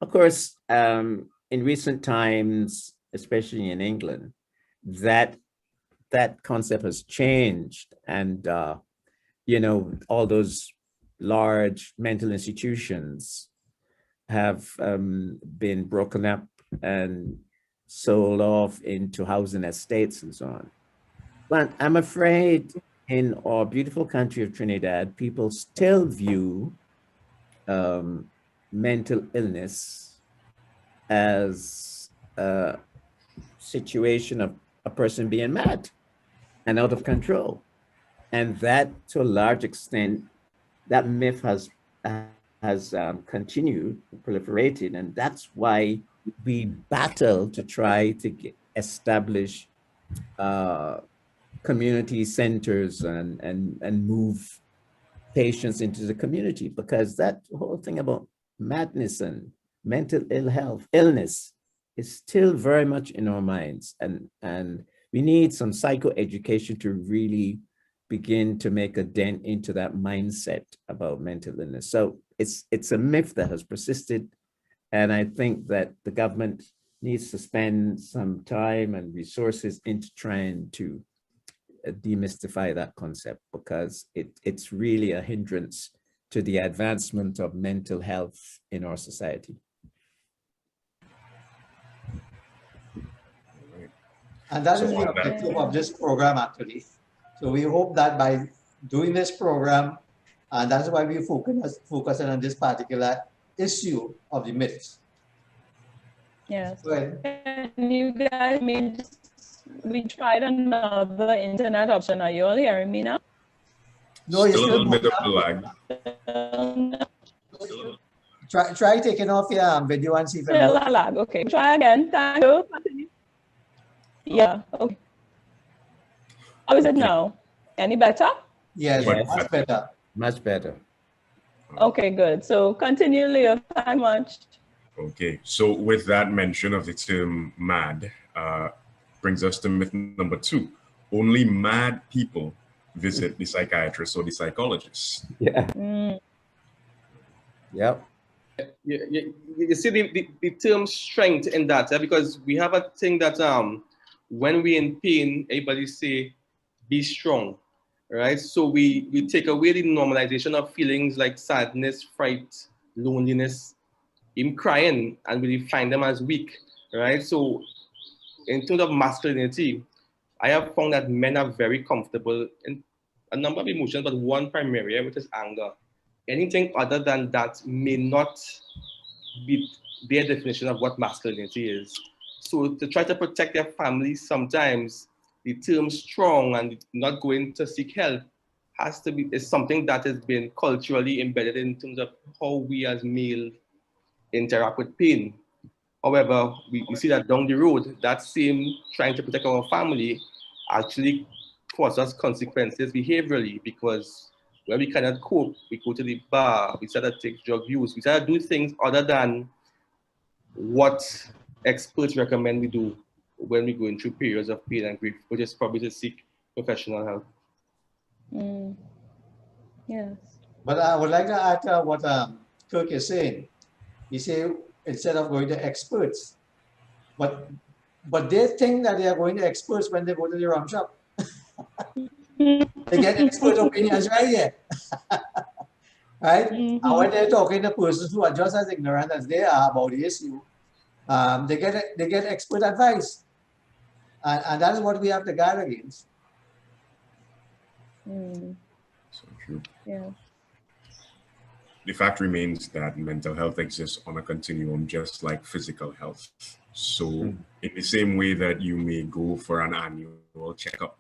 Of course, in recent times, especially in England, that concept has changed. And, all those large mental institutions have been broken up and sold off into housing estates and so on. But I'm afraid in our beautiful country of Trinidad, people still view mental illness as a situation of a person being mad and out of control. And that, to a large extent, that myth has continued, proliferated, and that's why we battle to try to establish community centers and move patients into the community, because that whole thing about madness and mental illness is still very much in our minds, and we need some psychoeducation to really begin to make a dent into that mindset about mental illness. So it's a myth that has persisted, and I think that the government needs to spend some time and resources into trying to demystify that concept, because it's really a hindrance to the advancement of mental health in our society. And that is the objective of this program, actually. So we hope that by doing this program, and that's why we focus on this particular issue of the myths. Yes. Can you guys we tried another internet option. Are you all hearing me now? No, you're still a still little bit of lag. Try taking off your video and see if still a lag. Okay, try again. Thank you. Continue. Yeah. Okay. How is it now? Any better? Yes, much better. Much better. Okay, good. So continue, Leo. Thank much. Okay, so with that mention of the term mad, brings us to myth number 2. Only mad people visit the psychiatrist or the psychologist. Yeah. Yep. You see the term strength in that, because we have a thing that when we're in pain, everybody say, be strong, right? So we take away the normalization of feelings like sadness, fright, loneliness, even crying, and we define them as weak, right? So in terms of masculinity, I have found that men are very comfortable in a number of emotions, but one primary, which is anger. Anything other than that may not be their definition of what masculinity is. So to try to protect their families, sometimes the term strong and not going to seek help is something that has been culturally embedded in terms of how we as male interact with pain. However, we see that down the road, that same trying to protect our family actually causes us consequences behaviorally, because when we cannot cope, we go to the bar, we start to take drug use, we start to do things other than what experts recommend we do. when we're going through periods of pain and grief, which is probably to seek professional help. Yes. But I would like to add to what Kirk is saying. He said instead of going to experts, but they think that they are going to experts when they go to the rum shop. They get expert opinions right here. Right? And when they're talking to persons who are just as ignorant as they are about the issue, they get expert advice. And that is what we have to guard against. So true. Yeah. The fact remains that mental health exists on a continuum, just like physical health. So in the same way that you may go for an annual checkup,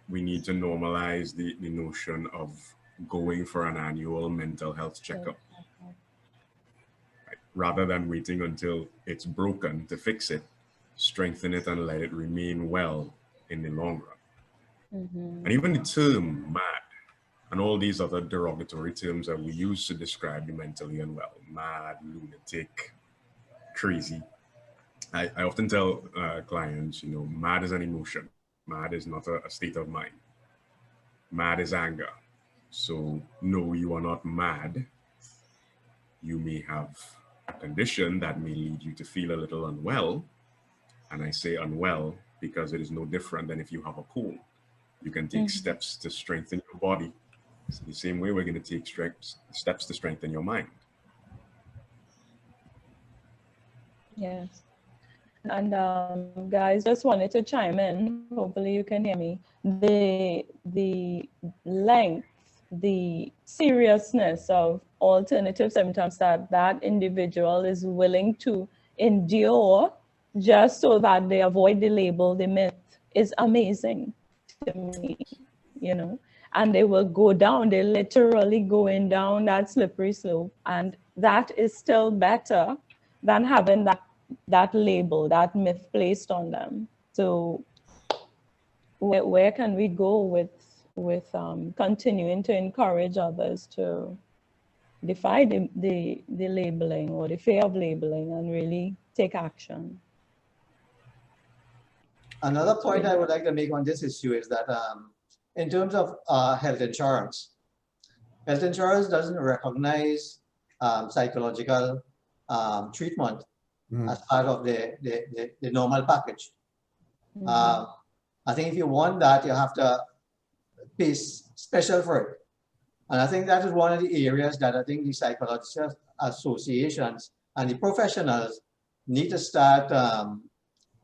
we need to normalize the notion of going for an annual mental health checkup. Right? Rather than waiting until it's broken to fix it, strengthen it and let it remain well in the long run. And even the term mad and all these other derogatory terms that we use to describe the mentally unwell, mad, lunatic, crazy. I often tell clients, you know, mad is an emotion. Mad is not a state of mind. Mad is anger. So no, you are not mad. You may have a condition that may lead you to feel a little unwell. And I say unwell because it is no different than if you have a cold. You can take steps to strengthen your body. It's the same way we're going to take steps to strengthen your mind. Yes. And guys, just wanted to chime in. Hopefully you can hear me. The length, the seriousness of alternative symptoms that individual is willing to endure just so that they avoid the label, the myth, is amazing to me, you know. And they will go down, they're literally going down that slippery slope. And that is still better than having that label, that myth placed on them. So where can we go with continuing to encourage others to defy the labeling or the fear of labeling and really take action? Another point I would like to make on this issue is that in terms of health insurance doesn't recognize psychological treatment as part of the normal package. I think if you want that, you have to pay special for it. And I think that is one of the areas that I think the psychological associations and the professionals need to start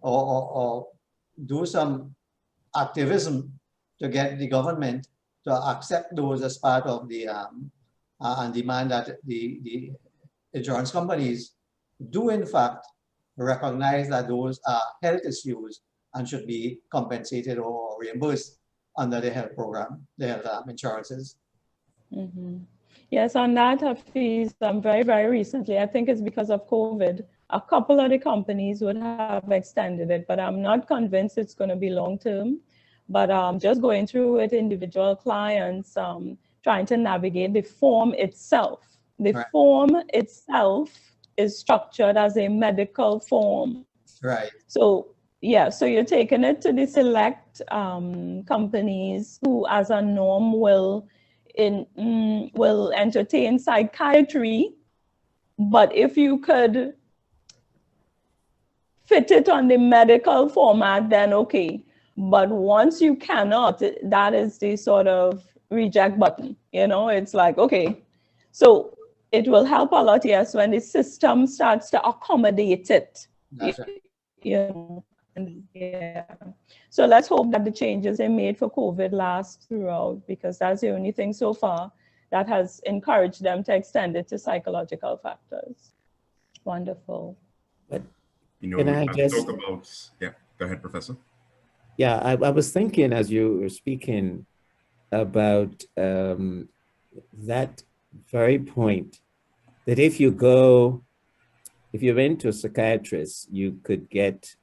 or do some activism to get the government to accept those as part of the and demand that the insurance companies do in fact recognize that those are health issues and should be compensated or reimbursed under the health program, the health insurances. Yes, on that, Hafiz, very, very recently, I think it's because of COVID, a couple of the companies would have extended it, but I'm not convinced it's going to be long term. But just going through with individual clients, trying to navigate the form itself. The form itself is structured as a medical form. Right. So, yeah, so you're taking it to the select companies who, as a norm, will entertain psychiatry. But if you could fit it on the medical format, then okay. But once you cannot, that is the sort of reject button. You know, it's like, okay, so it will help a lot, yes, when the system starts to accommodate it. That's right. You know, and, yeah. So let's hope that the changes they made for COVID last throughout, because that's the only thing so far that has encouraged them to extend it to psychological factors. Wonderful. But You know, can I just talk about, yeah, go ahead, Professor. Yeah, I was thinking as you were speaking about that very point, that if you went to a psychiatrist, you could get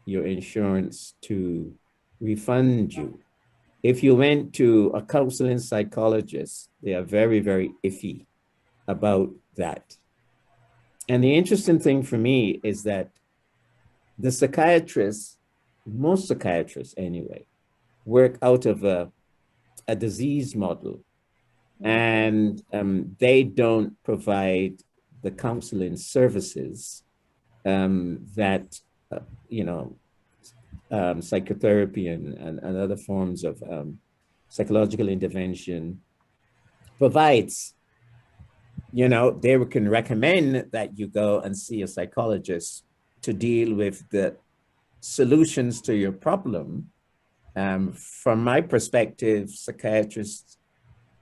your insurance to refund you. If you went to a counseling psychologist, they are very, very iffy about that. And the interesting thing for me is that the psychiatrists, most psychiatrists anyway, work out of a disease model, and they don't provide the counseling services that, psychotherapy and other forms of psychological intervention provides. They can recommend that you go and see a psychologist to deal with the solutions to your problem. From my perspective, psychiatrists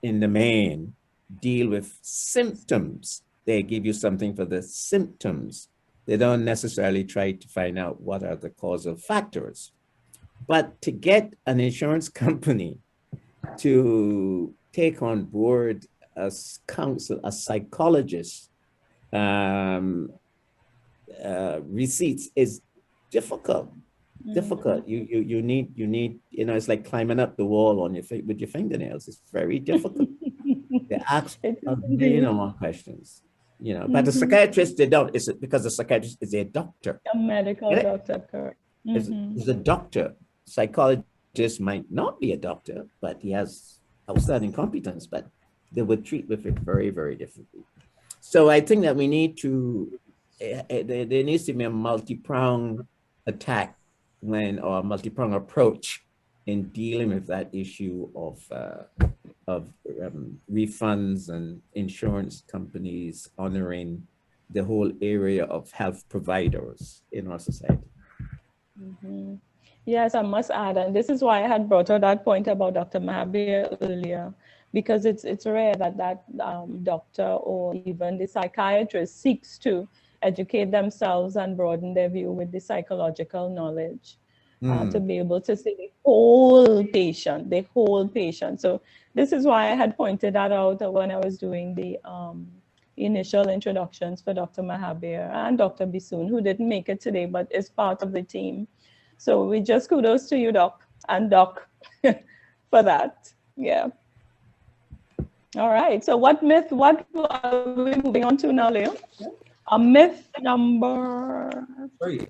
in the main deal with symptoms. They give you something for the symptoms. They don't necessarily try to find out what are the causal factors. But to get an insurance company to take on board a psychologist receipts is difficult. Difficult. You need, it's like climbing up the wall on with your fingernails. It's very difficult. They ask a million or more questions, but the psychiatrist, they don't. It's because the psychiatrist is a doctor. A medical doctor, correct. Is a doctor. Psychologist might not be a doctor, but he has outstanding competence, but they would treat with it very, very differently. So I think that we need to, there needs to be a multi-pronged attack or a multi-pronged approach in dealing with that issue of refunds and insurance companies honoring the whole area of health providers in our society. Yes, I must add, and this is why I had brought out that point about Dr. Mahabir earlier, because it's rare that doctor or even the psychiatrist seeks to educate themselves and broaden their view with the psychological knowledge to be able to see the whole patient. So this is why I had pointed that out when I was doing the initial introductions for Dr. Mahabir and Dr. Bisoon, who didn't make it today, but is part of the team. So we just kudos to you, Doc, and Doc for that. Yeah. All right. So what are we moving on to now, Leo? Myth number 3.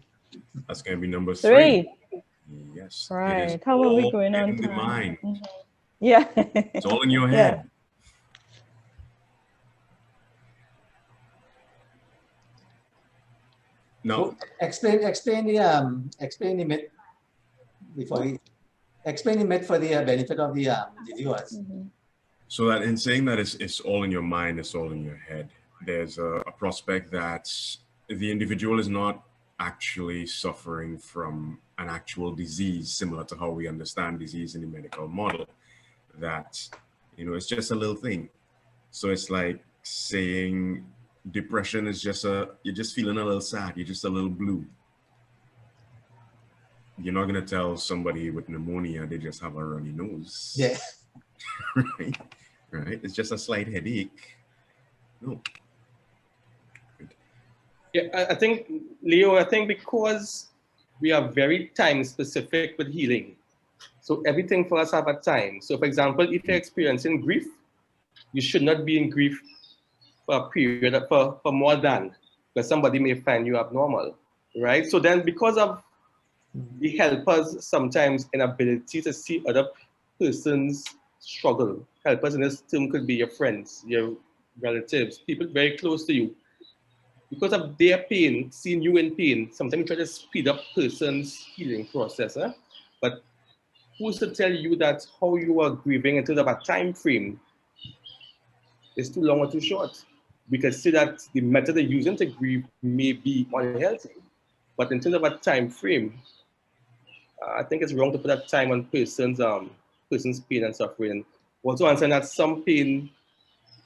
That's going to be number 3. Yes. Right. How are we going on? In the mind. Yeah. It's all in your head. Yeah. No. So explain the myth before we explain the myth for the benefit of the viewers. So that in saying that it's all in your mind, it's all in your head, there's a prospect that the individual is not actually suffering from an actual disease, similar to how we understand disease in the medical model, that, it's just a little thing. So it's like saying depression is you're just feeling a little sad, you're just a little blue. You're not going to tell somebody with pneumonia they just have a runny nose. Yeah. Right? It's just a slight headache. No. Yeah, I think, Leo, because we are very time specific with healing. So everything for us have a time. So for example, if you're experiencing grief, you should not be in grief for a period for more than, because somebody may find you abnormal, right? So then because of the helpers sometimes inability to see other persons struggle, helpers in this term could be your friends, your relatives, people very close to you. Because of their pain, seeing you in pain, sometimes you try to speed up person's healing process. But who's to tell you that how you are grieving in terms of a time frame is too long or too short? We can see that the method they're using to grieve may be unhealthy, but in terms of a time frame, I think it's wrong to put that time on person's pain and suffering. Also, understand that some pain,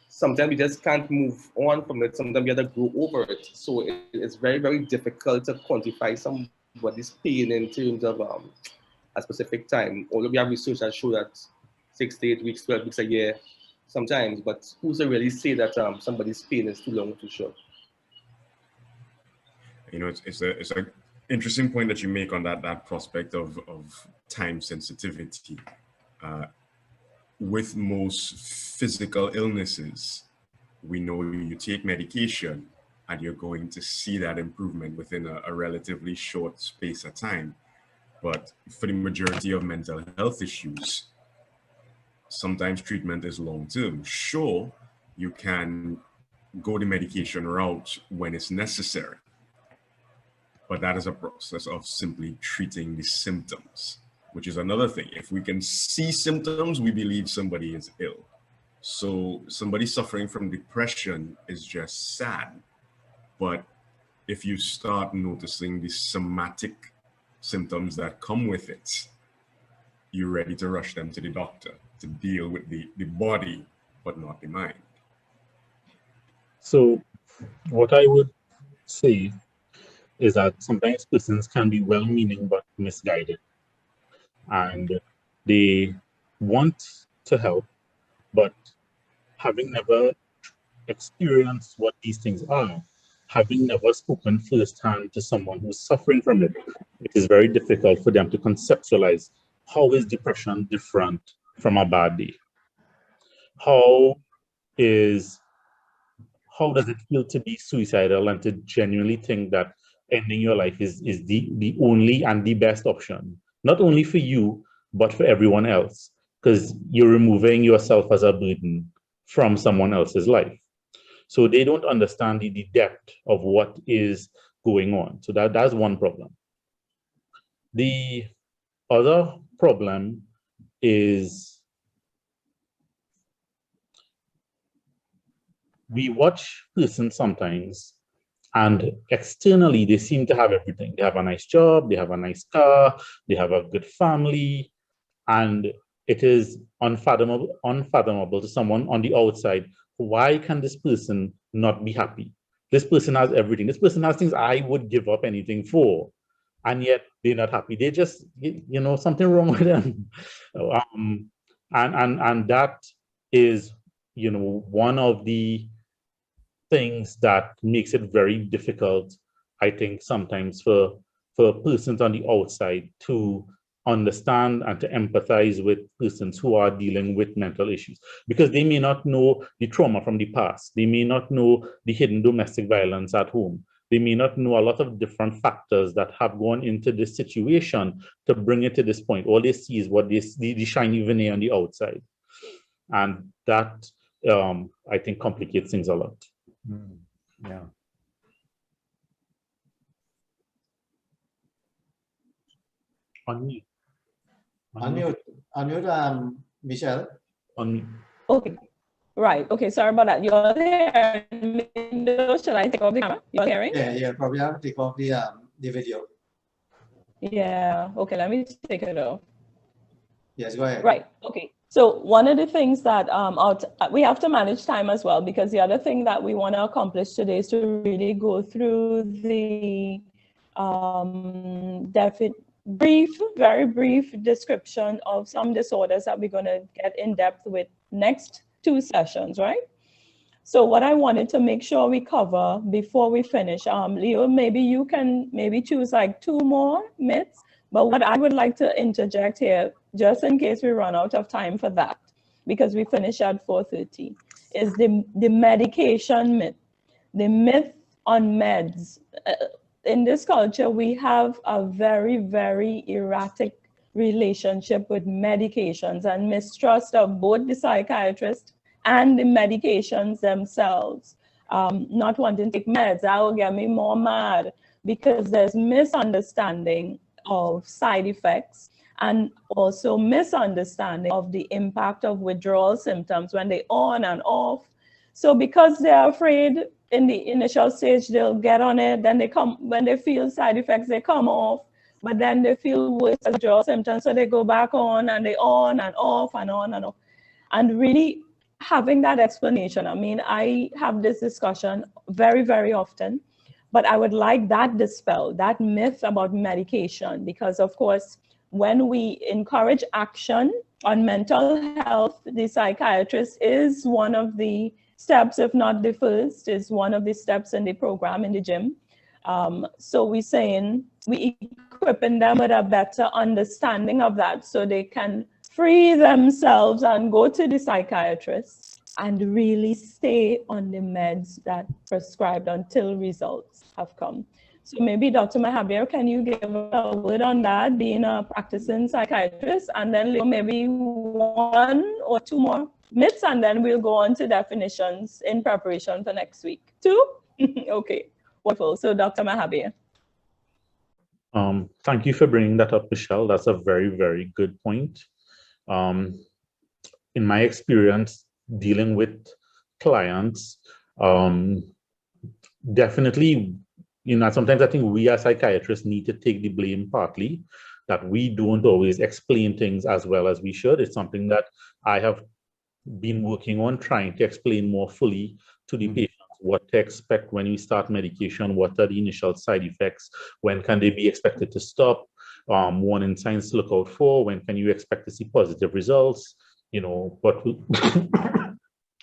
sometimes we just can't move on from it. Sometimes we have to grow over it. So it's very, very difficult to quantify somebody's pain in terms of a specific time. Although we have research that show that 6 to 8 weeks, 12 weeks, a year, sometimes, but who's to really say that somebody's pain is too long or too short? It's a interesting point that you make on that prospect of time sensitivity. With most physical illnesses, we know you take medication and you're going to see that improvement within a relatively short space of time. But for the majority of mental health issues, sometimes treatment is long-term. Sure, you can go the medication route when it's necessary, but that is a process of simply treating the symptoms, which is another thing. If we can see symptoms, we believe somebody is ill. So somebody suffering from depression is just sad. But if you start noticing the somatic symptoms that come with it, you're ready to rush them to the doctor to deal with the body, but not the mind. So what I would say is that sometimes persons can be well-meaning but misguided, and they want to help, but having never experienced what these things are, having never spoken firsthand to someone who's suffering from it, it is very difficult for them to conceptualize how is depression different from a bad day. How does it feel to be suicidal and to genuinely think that ending your life is the only and the best option, not only for you, but for everyone else, because you're removing yourself as a burden from someone else's life. So they don't understand the depth of what is going on. So that's one problem. The other problem is we watch persons sometimes, and externally they seem to have everything. They have a nice job, they have a nice car, they have a good family, and it is unfathomable to someone on the outside. Why can this person not be happy? This person has everything. This person has things I would give up anything for, and yet they're not happy. They just, something wrong with them. And that is, one of the things that makes it very difficult, I think, sometimes for persons on the outside to understand and to empathize with persons who are dealing with mental issues, because they may not know the trauma from the past. They may not know the hidden domestic violence at home. They may not know a lot of different factors that have gone into this situation to bring it to this point. All they see is what they see, the shiny veneer on the outside. And that, I think, complicates things a lot. Yeah. Unmute. Unmute, Michelle. Unmute. Okay. Right. Okay. Sorry about that. You're there. Should I take off the camera? You're hearing? Yeah. Probably have to take off the video. Yeah. Okay. Let me take it off. Yes. Go ahead. Right. Okay. So one of the things that we have to manage time as well, because the other thing that we want to accomplish today is to really go through the very brief description of some disorders that we're going to get in depth with next 2 sessions, right? So what I wanted to make sure we cover before we finish, Leo, maybe you can choose like 2 more myths, but what I would like to interject here, just in case we run out of time for that, because we finish at 4:30, is the medication myth, the myth on meds. In this culture, we have a very, very erratic relationship with medications and mistrust of both the psychiatrist and the medications themselves. Not wanting to take meds, that will get me more mad, because there's misunderstanding of side effects and also misunderstanding of the impact of withdrawal symptoms when they on and off. So because they're afraid in the initial stage, they'll get on it, then they come, when they feel side effects, they come off, but then they feel worse withdrawal symptoms, so they go back on and they on and off and on and off. And really having that explanation, I mean, I have this discussion very, very often, but I would like that dispelled, that myth about medication, because of course, when we encourage action on mental health, the psychiatrist is one of the steps, if not the first, is one of the steps in the program in the gym. So we're saying we equipping them with a better understanding of that, so they can free themselves and go to the psychiatrist and really stay on the meds that prescribed until results have come. So maybe Dr. Mahabir, can you give a word on that, being a practicing psychiatrist, and then maybe one or two more myths, and then we'll go on to definitions in preparation for next week. Two? Okay, wonderful. So Dr. Mahabir. Thank you for bringing that up, Michelle. That's a very, very good point. In my experience dealing with clients, definitely, sometimes I think we as psychiatrists need to take the blame partly, that we don't always explain things as well as we should. It's something that I have been working on, trying to explain more fully to the patients what to expect when we start medication, what are the initial side effects, when can they be expected to stop, warning signs to look out for, when can you expect to see positive results, what will,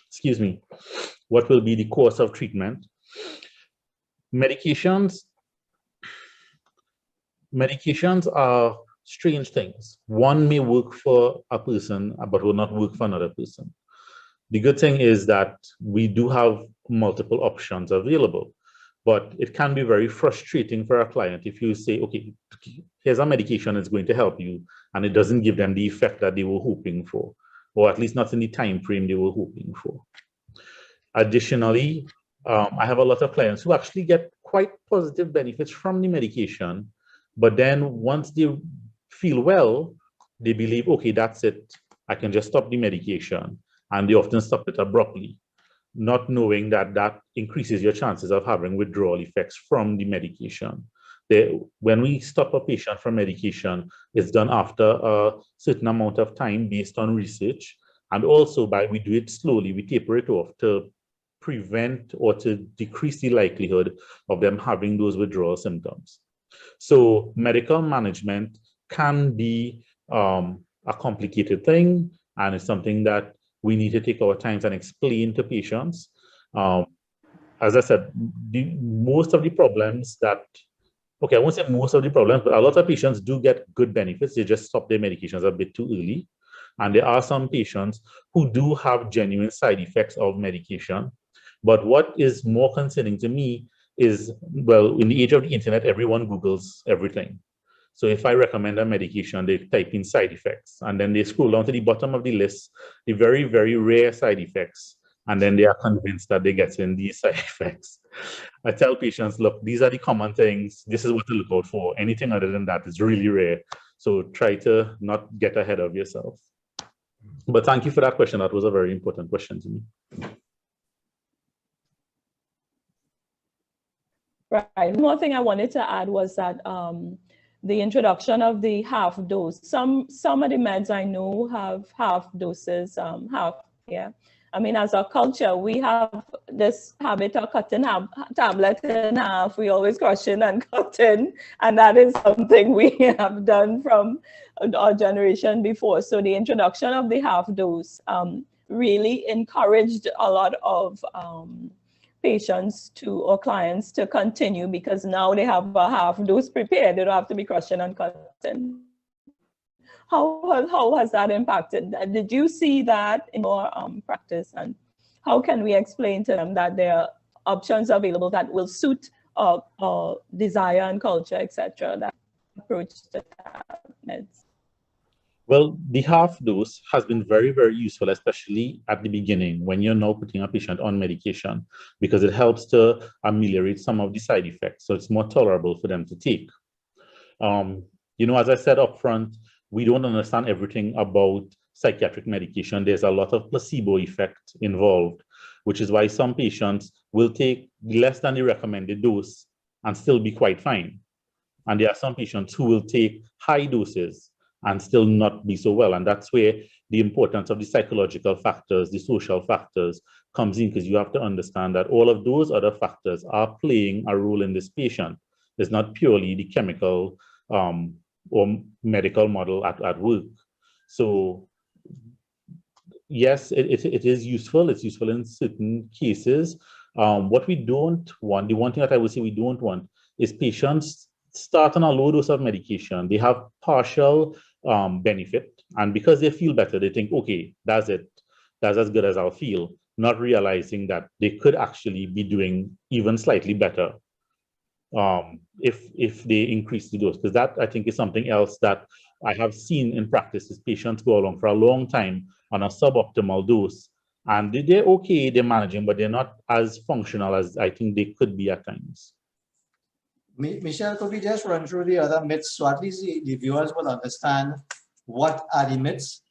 excuse me, what will be the course of treatment. Medications are strange things. One may work for a person, but will not work for another person. The good thing is that we do have multiple options available, but it can be very frustrating for a client if you say, okay, here's a medication that's going to help you, and it doesn't give them the effect that they were hoping for, or at least not in the time frame they were hoping for. Additionally, I have a lot of clients who actually get quite positive benefits from the medication, but then once they feel well, they believe, okay, that's it, I can just stop the medication, and they often stop it abruptly, not knowing that that increases your chances of having withdrawal effects from the medication. When we stop a patient from medication, it's done after a certain amount of time based on research, and also we do it slowly, we taper it off to prevent or to decrease the likelihood of them having those withdrawal symptoms. So medical management can be a complicated thing, and it's something that we need to take our time and explain to patients. As I said, most of the problems that, okay, I won't say most of the problems, but a lot of patients do get good benefits. They just stop their medications a bit too early. And there are some patients who do have genuine side effects of medication. But what is more concerning to me is, well, in the age of the internet, everyone Googles everything. So if I recommend a medication, they type in side effects, and then they scroll down to the bottom of the list, the very, very rare side effects, and then they are convinced that they get in these side effects. I tell patients, look, these are the common things. This is what to look out for. Anything other than that is really rare. So try to not get ahead of yourself. But thank you for that question. That was a very important question to me. Right. One more thing I wanted to add was that the introduction of the half dose. Some of the meds I know have half doses, yeah. I mean, as a culture, we have this habit of cutting tablet in half. We always crushing and cutting, and that is something we have done from our generation before. So the introduction of the half dose really encouraged a lot of patients or clients to continue, because now they have a half dose prepared. They don't have to be crushing and cutting. How has that impacted? Did you see that in your practice? And how can we explain to them that there are options available that will suit our desire and culture, etc., that approach to meds? Well, the half dose has been very, very useful, especially at the beginning when you're now putting a patient on medication, because it helps to ameliorate some of the side effects. So it's more tolerable for them to take. As I said up front, we don't understand everything about psychiatric medication. There's a lot of placebo effect involved, which is why some patients will take less than the recommended dose and still be quite fine. And there are some patients who will take high doses and still not be so well. And that's where the importance of the psychological factors, the social factors comes in, because you have to understand that all of those other factors are playing a role in this patient. It's not purely the chemical or medical model at work. So yes, it is useful. It's useful in certain cases. What we don't want, the one thing that I would say we don't want, is patients start on a low dose of medication. They have partial benefit, and because they feel better, they think, okay, that's it. That's as good as I'll feel. not realizing that they could actually be doing even slightly better if they increase the dose. Because that, I think, is something else that I have seen in practice is patients go along for a long time on a suboptimal dose, and they're okay, they're managing, but they're not as functional as I think they could be at times. Michelle, could we just run through the other myths so at least the viewers will understand what are the myths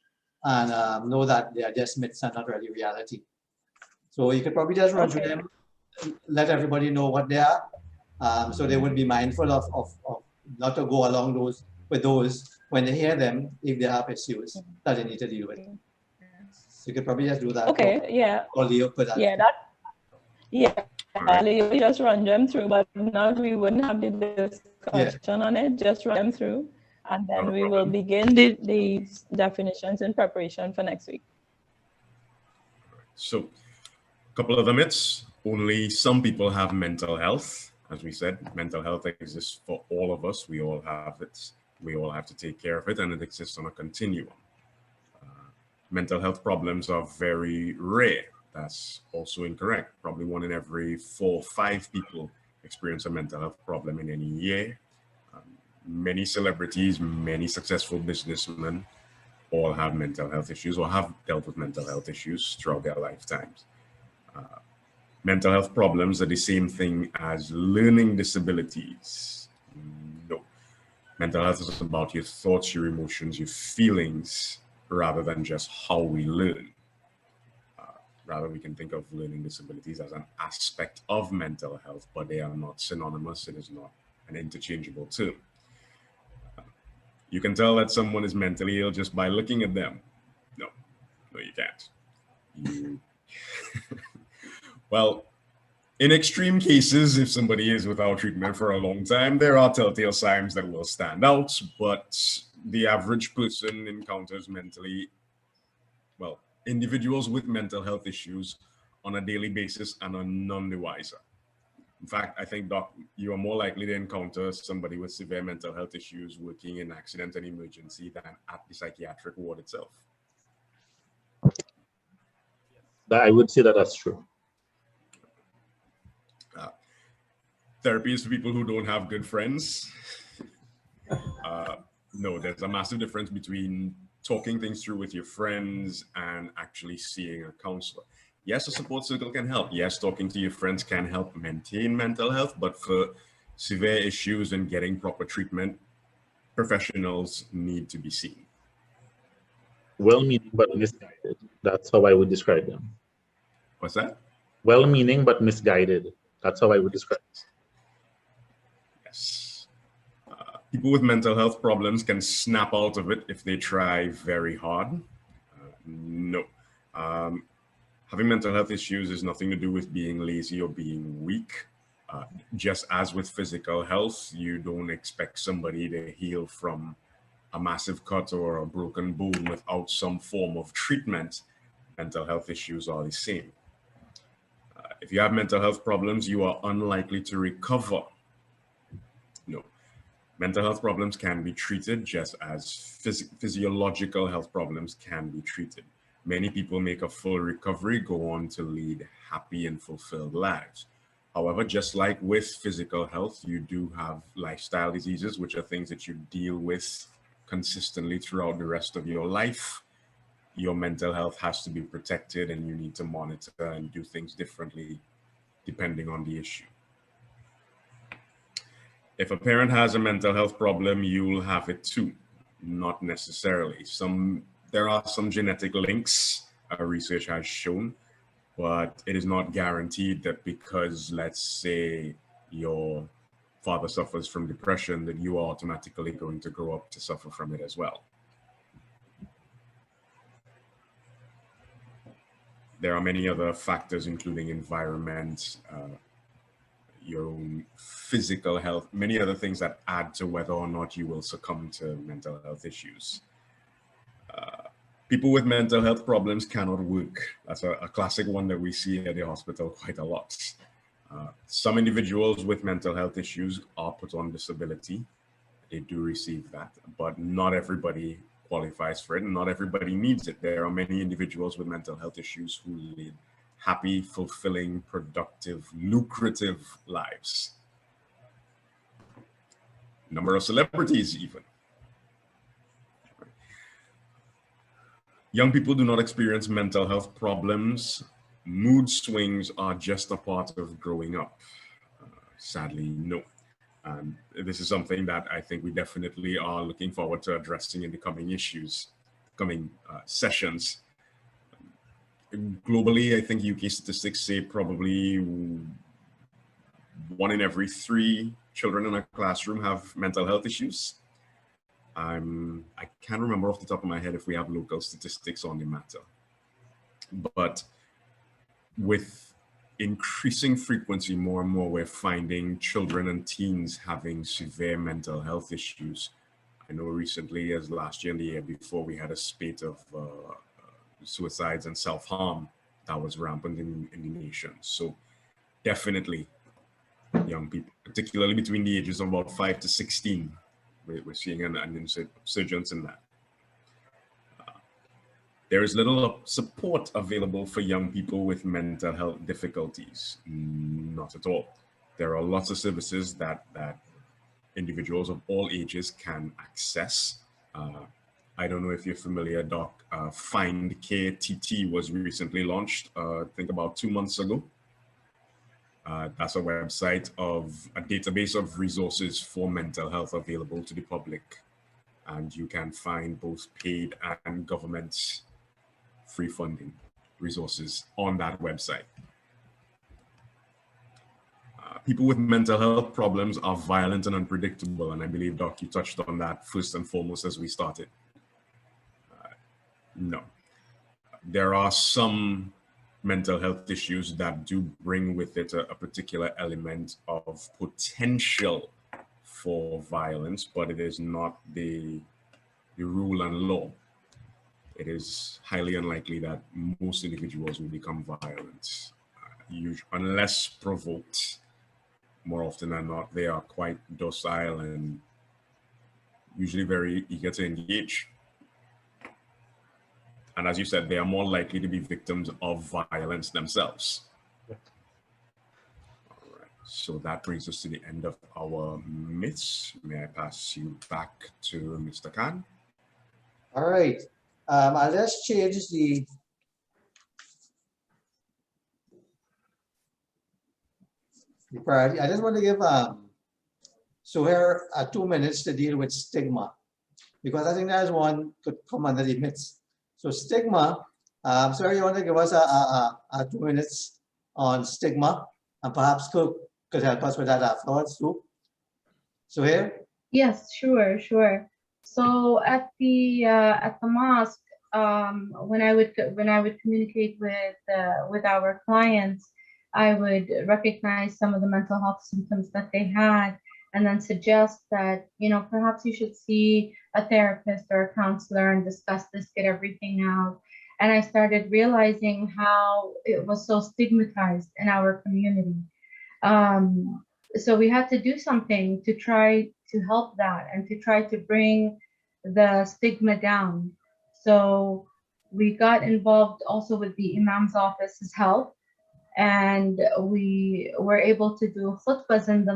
and know that they are just myths and not really reality. So you could probably just run through them, let everybody know what they are, so they would be mindful of not to go along with those when they hear them if they have issues that they need to deal with. So you could probably just do that. Okay, yeah. Or Leo could Leo just run them through, but now we wouldn't have the discussion on it, just run them through, and then we will begin the definitions in preparation for next week. So, a couple of the myths. Only some people have mental health. As we said, mental health exists for all of us. We all have it. We all have to take care of it, and it exists on a continuum. Mental health problems are very rare. That's also incorrect. Probably 1 in every 4 or 5 people experience a mental health problem in any year. Many celebrities, many successful businessmen all have mental health issues or have dealt with mental health issues throughout their lifetimes. Mental health problems are the same thing as learning disabilities. No. Mental health is about your thoughts, your emotions, your feelings, rather than just how we learn. Rather, we can think of learning disabilities as an aspect of mental health, but they are not synonymous. It is not an interchangeable term. You can tell that someone is mentally ill just by looking at them. No, you can't. Well, in extreme cases, if somebody is without treatment for a long time, there are telltale signs that will stand out, but the average person encounters individuals with mental health issues on a daily basis and are none the wiser. In fact, I think, Doc, you are more likely to encounter somebody with severe mental health issues working in accident and emergency than at the psychiatric ward itself. I would say that that's true. Therapy is for people who don't have good friends. No, there's a massive difference between talking things through with your friends and actually seeing a counselor. Yes, a support circle can help. Yes, talking to your friends can help maintain mental health, but for severe issues and getting proper treatment, professionals need to be seen. Well-meaning but misguided. That's how I would describe them. What's that? Well-meaning but misguided. That's how I would describe it. Yes. People with mental health problems can snap out of it if they try very hard. No. Having mental health issues is nothing to do with being lazy or being weak. Just as with physical health, you don't expect somebody to heal from a massive cut or a broken bone without some form of treatment. Mental health issues are the same. If you have mental health problems, you are unlikely to recover. No. Mental health problems can be treated just as physiological health problems can be treated. Many people make a full recovery, go on to lead happy and fulfilled lives. However, just like with physical health, you do have lifestyle diseases, which are things that you deal with consistently throughout the rest of your life. Your mental health has to be protected and you need to monitor and do things differently depending on the issue. If a parent has a mental health problem, you'll have it too. Not necessarily. There are some genetic links, research has shown, but it is not guaranteed that because, let's say, your father suffers from depression, that you are automatically going to grow up to suffer from it as well. There are many other factors, including environment, your own physical health, many other things that add to whether or not you will succumb to mental health issues. People with mental health problems cannot work. That's a classic one that we see at the hospital quite a lot. Some individuals with mental health issues are put on disability. They do receive that, but not everybody qualifies for it and not everybody needs it. There are many individuals with mental health issues who lead happy, fulfilling, productive, lucrative lives. Number of celebrities even. Young people do not experience mental health problems. Mood swings are just a part of growing up. Sadly, no. And this is something that I think we definitely are looking forward to addressing in the coming sessions. Globally, I think UK statistics say probably 1 in every 3 children in a classroom have mental health issues. I can't remember off the top of my head if we have local statistics on the matter. But with increasing frequency, more and more, we're finding children and teens having severe mental health issues. I know recently, as last year and the year before, we had a spate of suicides and self-harm that was rampant in the nation. So definitely young people, particularly between the ages of about 5 to 16, we're seeing an insurgence in that. There is little support available for young people with mental health difficulties. Not at all. There are lots of services that individuals of all ages can access. I don't know if you're familiar, Doc. Find Care TT was recently launched, I think about 2 months ago. That's a website of a database of resources for mental health available to the public. And you can find both paid and government free funding resources on that website. People with mental health problems are violent and unpredictable. And I believe, Doc, you touched on that first and foremost as we started. No. There are some mental health issues that do bring with it a particular element of potential for violence, but it is not the rule and law. It is highly unlikely that most individuals will become violent, unless provoked. More often than not, they are quite docile and usually very eager to engage. And as you said, they are more likely to be victims of violence themselves. All right, so that brings us to the end of our myths. May I pass you back to Mr. Khan? All right, I'll just change the priority. I just want to give Suhair 2 minutes to deal with stigma, because I think that's one could come under the myths. So stigma, sir, you want to give us 2 minutes on stigma, and perhaps Cook could help us with that afterwards too. Suhair? Yes, sure. So at the mosque, when I would communicate with our clients, I would recognize some of the mental health symptoms that they had, and then suggest that, perhaps you should see a therapist or a counselor and discuss this, get everything out. And I started realizing how it was so stigmatized in our community. So we had to do something to try to help that and to try to bring the stigma down. So we got involved also with the Imam's office's help, and we were able to do khutbahs in the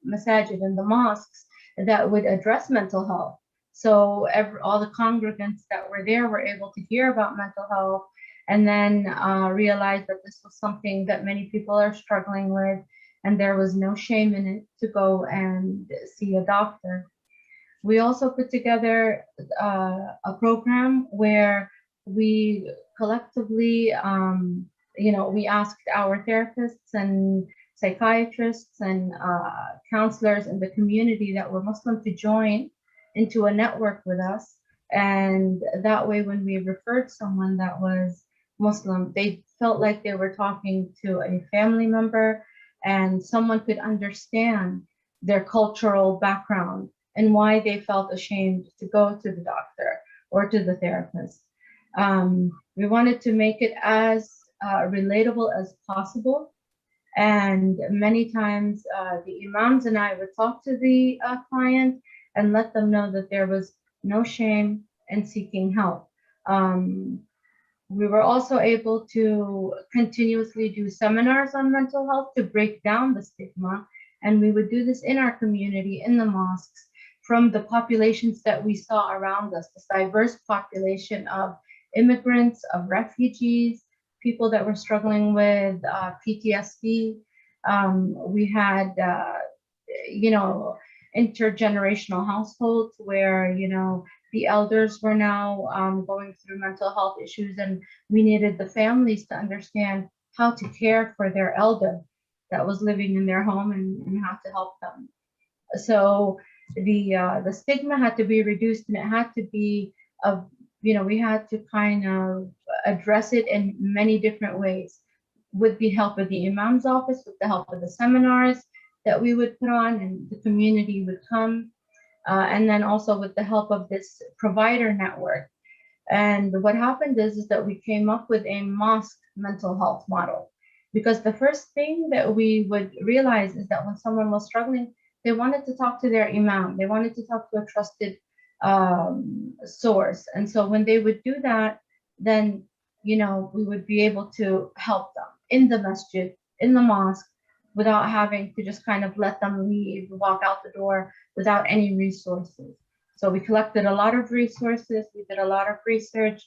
masajid, in the mosques, that would address mental health. So all the congregants that were there were able to hear about mental health, and then realize that this was something that many people are struggling with, and there was no shame in it to go and see a doctor. We also put together a program where we collectively, we asked our therapists and psychiatrists and counselors in the community that were Muslim to join into a network with us. And that way, when we referred someone that was Muslim, they felt like they were talking to a family member, and someone could understand their cultural background and why they felt ashamed to go to the doctor or to the therapist. We wanted to make it as relatable as possible. And many times the imams and I would talk to the client and let them know that there was no shame in seeking help. We were also able to continuously do seminars on mental health to break down the stigma. And we would do this in our community, in the mosques, from the populations that we saw around us, this diverse population of immigrants, of refugees, people that were struggling with PTSD. We had, you know, intergenerational households where, you know, the elders were now going through mental health issues, and we needed the families to understand how to care for their elder that was living in their home and how to help them. So the stigma had to be reduced, and it had to be of, you know, we had to kind of address it in many different ways, with the help of the imam's office, with the help of the seminars that we would put on, and the community would come. And then also with the help of this provider network. And what happened is that we came up with a mosque mental health model, because the first thing that we would realize is that when someone was struggling, they wanted to talk to their imam, they wanted to talk to a trusted source. And so when they would do that, then, you know, we would be able to help them in the masjid, in the mosque, without having to just kind of let them leave, walk out the door without any resources. So we collected a lot of resources, we did a lot of research,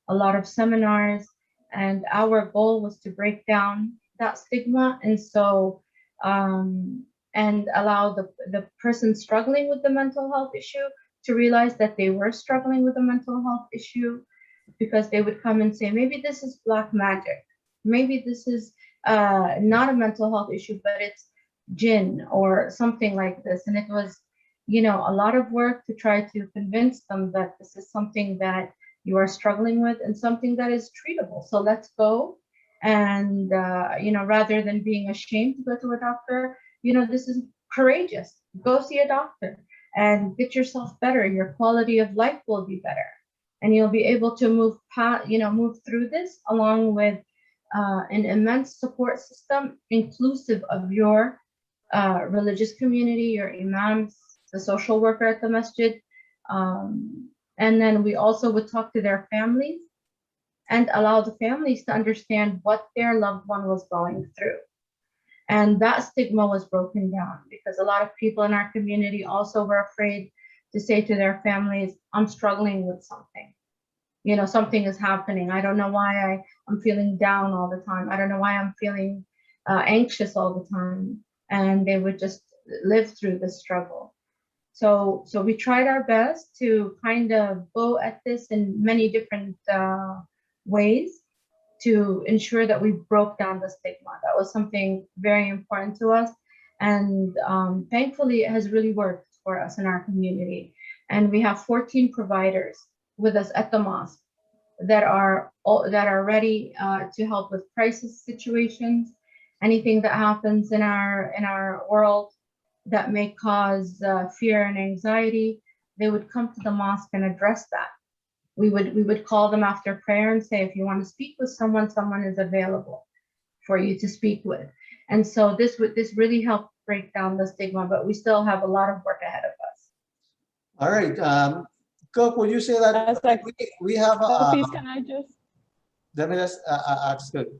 a lot of seminars, and our goal was to break down that stigma. And so, and allow the person struggling with the mental health issue to realize that they were struggling with a mental health issue, because they would come and say, maybe this is black magic, maybe this is not a mental health issue, but it's jinn or something like this. And it was, you know, a lot of work to try to convince them that this is something that you are struggling with and something that is treatable. So let's go. And, you know, rather than being ashamed to go to a doctor, you know, this is courageous. Go see a doctor and get yourself better. Your quality of life will be better. And you'll be able to move through this along with an immense support system, inclusive of your religious community, your imams, the social worker at the masjid. And then we also would talk to their families and allow the families to understand what their loved one was going through. And that stigma was broken down, because a lot of people in our community also were afraid to say to their families, I'm struggling with something. You know, something is happening. I don't know why I'm feeling down all the time. I don't know why I'm feeling anxious all the time. And they would just live through the struggle. So we tried our best to kind of go at this in many different ways to ensure that we broke down the stigma. That was something very important to us. And thankfully, it has really worked for us in our community. And we have 14 providers with us at the mosque that are ready to help with crisis situations, anything that happens in our world that may cause fear and anxiety. They would come to the mosque and address that. We would call them after prayer and say, if you want to speak with someone, someone is available for you to speak with. And so this really helped break down the stigma, but we still have a lot of work ahead of us. All right. Kirk, would you say that we have please, can I just? Let me just ask good.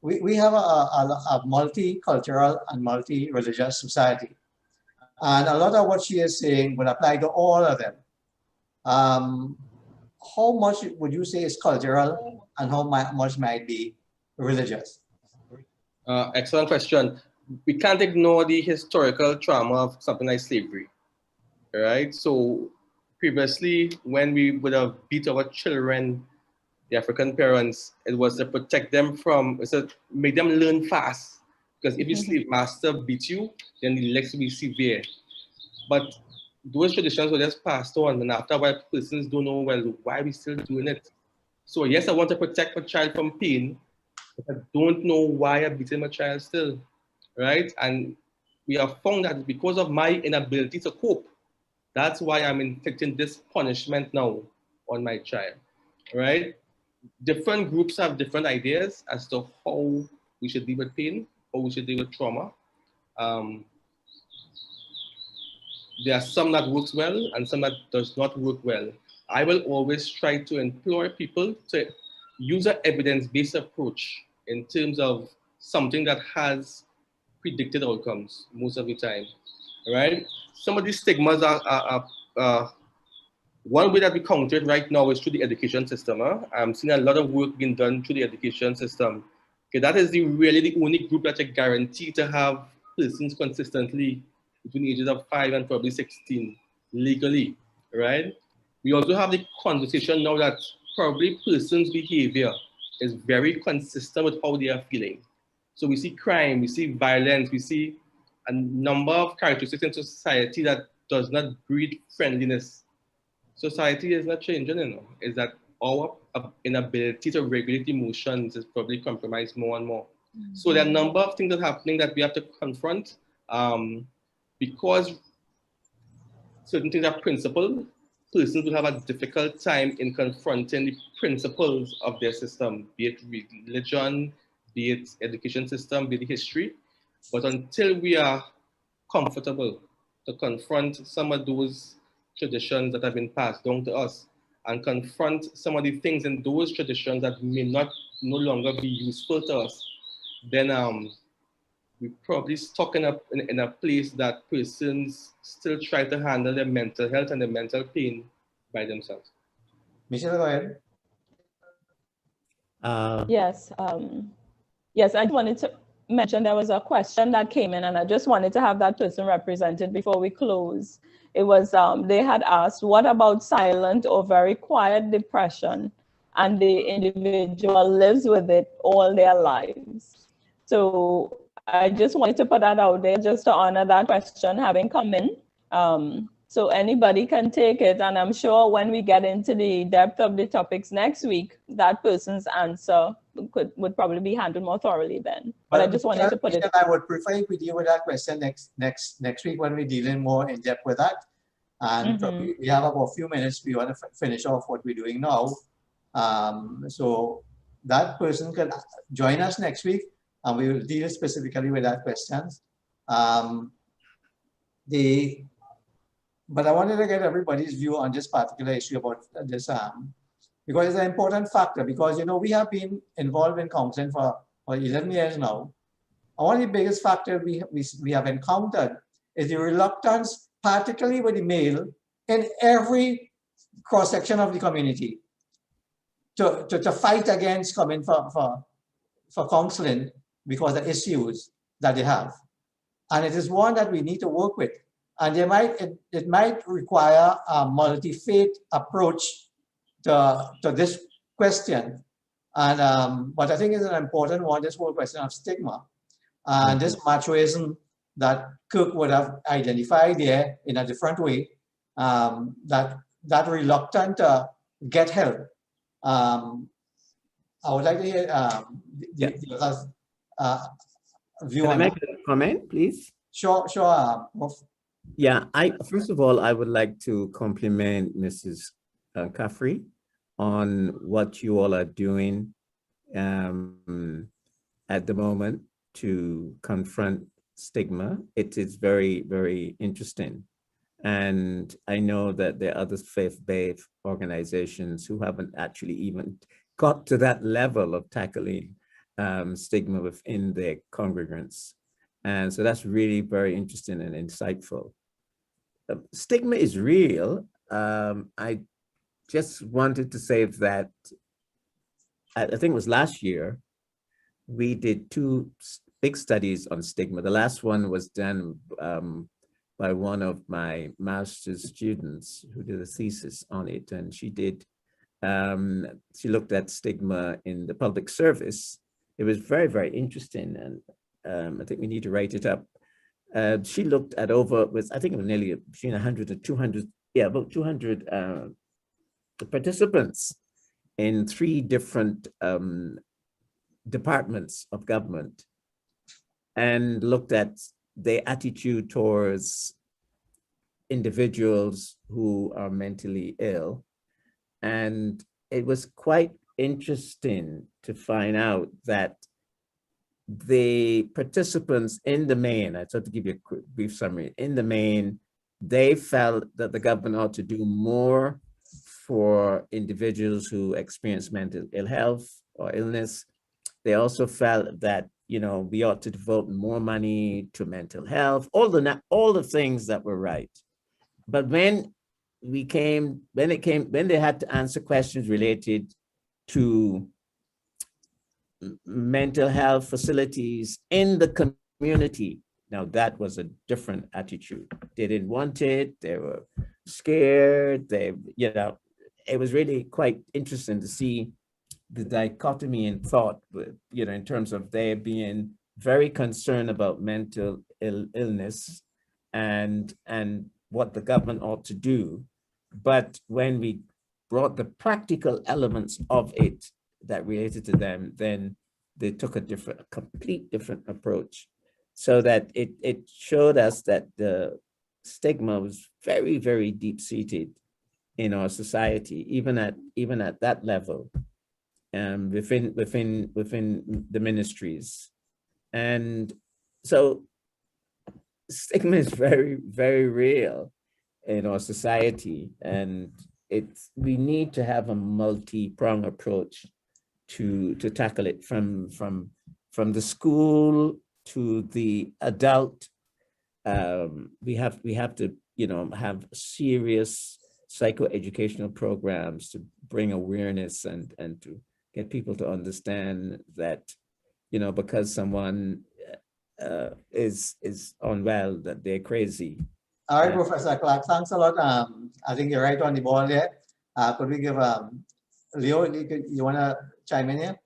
We have a multicultural and multi-religious society. And a lot of what she is saying would apply to all of them. How much would you say is cultural and how much might be religious? Excellent question. We can't ignore the historical trauma of something like slavery, right? So previously, when we would have beat our children, the African parents, it was to protect them from, it's to make them learn fast. Because if your slave master beat you, then the next will be severe. But those traditions were just passed on, and after a while, persons don't know, well, why are we still doing it? So yes, I want to protect my child from pain, but I don't know why I'm beating my child still, right? And we have found that because of my inability to cope, that's why I'm inflicting this punishment now on my child, right? Different groups have different ideas as to how we should deal with pain, how we should deal with trauma. There are some that works well and some that does not work well. I will always try to implore people to use an evidence-based approach in terms of something that has predicted outcomes most of the time, right? Some of these stigmas are one way that we counter it right now is through the education system. I'm seeing a lot of work being done through the education system. Okay, that is really the only group that are guaranteed to have persons consistently between the ages of 5 and probably 16 legally, right? We also have the conversation now that probably persons' behavior is very consistent with how they are feeling. So we see crime, we see violence, we see a number of characteristics in society that does not breed friendliness. Society is not changing, you know, is that our inability to regulate emotions is probably compromised more and more. Mm-hmm. So there are a number of things that are happening that we have to confront because certain things are principled. Persons will have a difficult time in confronting the principles of their system, be it religion, be it education system, be it history. But until we are comfortable to confront some of those traditions that have been passed down to us and confront some of the things in those traditions that may no longer be useful to us, then we're probably stuck in a place that persons still try to handle their mental health and their mental pain by themselves. Michelle, go ahead. Yes. Yes, I wanted to mention there was a question that came in and I just wanted to have that person represented before we close. It was, they had asked, what about silent or very quiet depression and the individual lives with it all their lives? So I just wanted to put that out there just to honor that question having come in. So anybody can take it, and I'm sure when we get into the depth of the topics next week, that person's answer would probably be handled more thoroughly then. But I just wanted to put it. I would prefer if we deal with that question next week when we're dealing more in depth with that. And probably we have about a few minutes. We want to finish off what we're doing now. So that person can join us next week, and we will deal specifically with that question. But I wanted to get everybody's view on this particular issue about this, because it's an important factor, because, you know, we have been involved in counseling for 11 years now. And one of the biggest factors we have encountered is the reluctance, particularly with the male, in every cross-section of the community to fight against coming for counseling because of the issues that they have. And it is one that we need to work with. And it might require a multi-faith approach to this question. And but I think it's an important one, this whole question of stigma. And this machoism that Cook would have identified there in a different way, that reluctant to get help. I would like to hear the other view. Can I make a comment, please? Sure. Yeah, first of all, I would like to compliment Mrs. Caffrey on what you all are doing at the moment to confront stigma. It is very, very interesting. And I know that there are other faith-based organizations who haven't actually even got to that level of tackling stigma within their congregants. And so that's really very interesting and insightful. Stigma is real. I just wanted to say that I think it was last year, we did 2 big studies on stigma. The last one was done by one of my master's students who did a thesis on it. And she looked at stigma in the public service. It was very, very interesting. And I think we need to write it up. She looked at I think it was nearly between 100 and 200, about 200 participants in 3 different departments of government, and looked at their attitude towards individuals who are mentally ill. And it was quite interesting to find out that the participants in the main, I tried to give you a quick brief summary, in the main, they felt that the government ought to do more for individuals who experience mental ill health or illness. They also felt that, you know, we ought to devote more money to mental health, all the things that were right. But when they had to answer questions related to mental health facilities in the community, now that was a different attitude. They didn't want it. They were scared. You know, it was really quite interesting to see the dichotomy in thought, you know, in terms of they being very concerned about mental illness and what the government ought to do. But when we brought the practical elements of it that related to them, then they took a complete different approach. So that it showed us that the stigma was very, very deep-seated in our society, even at that level, within the ministries. And so stigma is very, very real in our society, and we need to have a multi-pronged approach to tackle it from the school to the adult. We have to, you know, have serious psychoeducational programs to bring awareness and to get people to understand that, you know, because someone is unwell, that they're crazy. All right, Professor Clark, thanks a lot. I think you're right on the ball there. Could we give Leo, you want to chime in here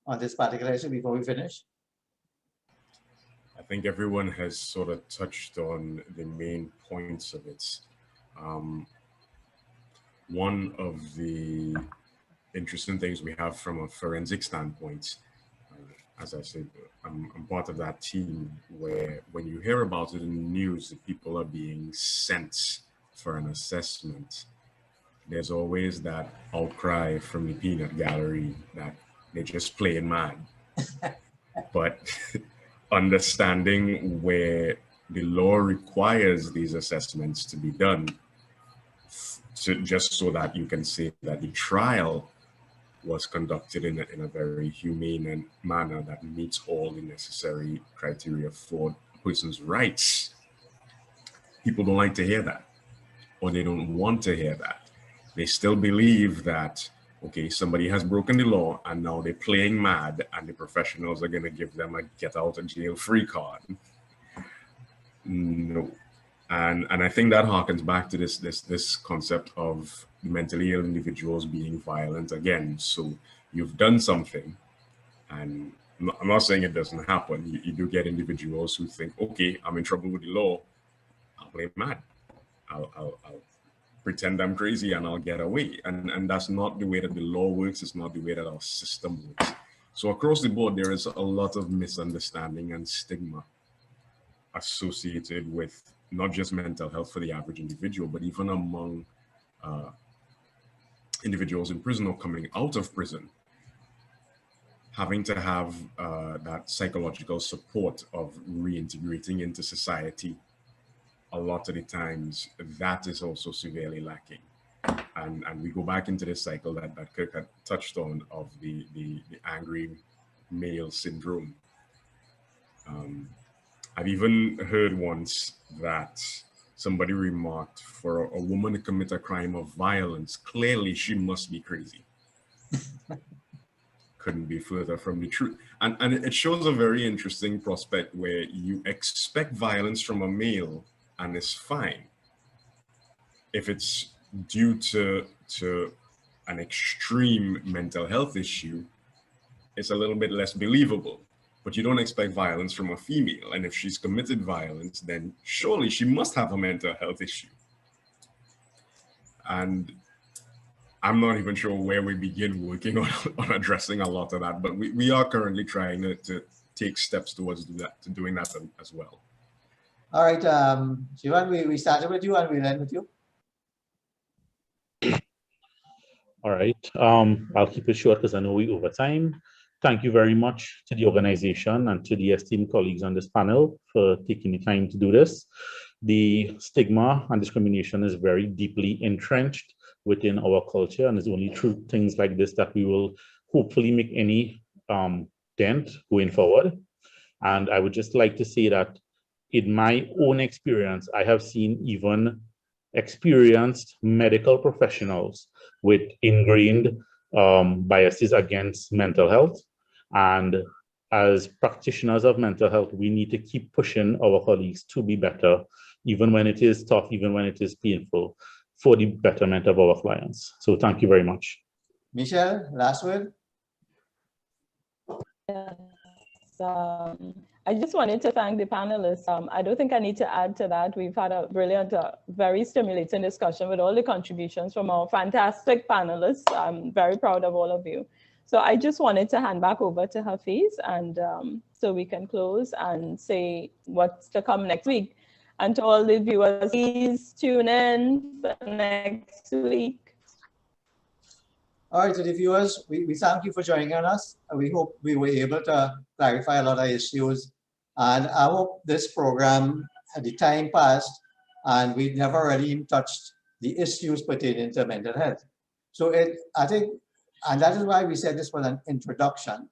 on this particular issue before we finish? I think everyone has sort of touched on the main points of it. One of the interesting things we have from a forensic standpoint, as I said, I'm part of that team where when you hear about it in the news that people are being sent for an assessment, there's always that outcry from the peanut gallery that they're just playing mad. But understanding where the law requires these assessments to be done, just so that you can say that the trial was conducted in a very humane manner that meets all the necessary criteria for a person's rights. People don't like to hear that, or they don't want to hear that. They still believe that, okay, somebody has broken the law and now they're playing mad and the professionals are going to give them a get out of jail free card. No. And I think that harkens back to this concept of mentally ill individuals being violent again. So you've done something, and I'm not saying it doesn't happen. You do get individuals who think, okay, I'm in trouble with the law, I'll play mad. I'll pretend I'm crazy and I'll get away. And that's not the way that the law works. It's not the way that our system works. So across the board, there is a lot of misunderstanding and stigma associated with not just mental health for the average individual, but even among individuals in prison or coming out of prison, having to have that psychological support of reintegrating into society. A lot of the times that is also severely lacking. And we go back into this cycle that Kirk had touched on of the angry male syndrome. I've even heard once that somebody remarked, for a woman to commit a crime of violence, clearly she must be crazy. Couldn't be further from the truth. And it shows a very interesting prospect where you expect violence from a male and it's fine. If it's due to an extreme mental health issue, it's a little bit less believable. But you don't expect violence from a female. And if she's committed violence, then surely she must have a mental health issue. And I'm not even sure where we begin working on addressing a lot of that, but we are currently trying to take steps towards doing that as well. All right, Shivan, we started with you and we'll end with you. All right, I'll keep it short because I know we're over time. Thank you very much to the organization and to the esteemed colleagues on this panel for taking the time to do this. the stigma and discrimination is very deeply entrenched within our culture, and it's only through things like this that we will hopefully make any dent going forward. And I would just like to say that in my own experience, I have seen even experienced medical professionals with ingrained biases against mental health. And as practitioners of mental health, we need to keep pushing our colleagues to be better, even when it is tough, even when it is painful, for the betterment of our clients. So thank you very much. Michelle, last word. Yes, I just wanted to thank the panelists. I don't think I need to add to that. We've had a brilliant, very stimulating discussion with all the contributions from our fantastic panelists. I'm very proud of all of you. So I just wanted to hand back over to Hafiz, and so we can close and say what's to come next week. And to all the viewers, please tune in for next week. All right, to the viewers, we thank you for joining us. We hope we were able to clarify a lot of issues. And I hope this program, at the time passed, and we never really touched the issues pertaining to mental health. So I think, and that is why we said this was an introduction.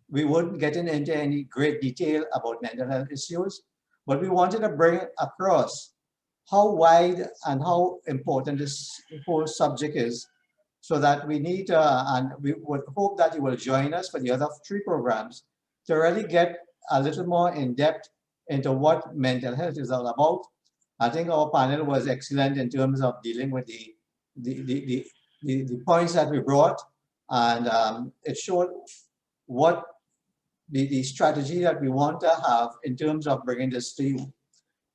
We wouldn't get into any great detail about mental health issues, but we wanted to bring across how wide and how important this whole subject is, so that we need, and we would hope that you will join us for the other 3 programs to really get a little more in depth into what mental health is all about. I think our panel was excellent in terms of dealing with the points that we brought, and it showed what the strategy that we want to have in terms of bringing this to you,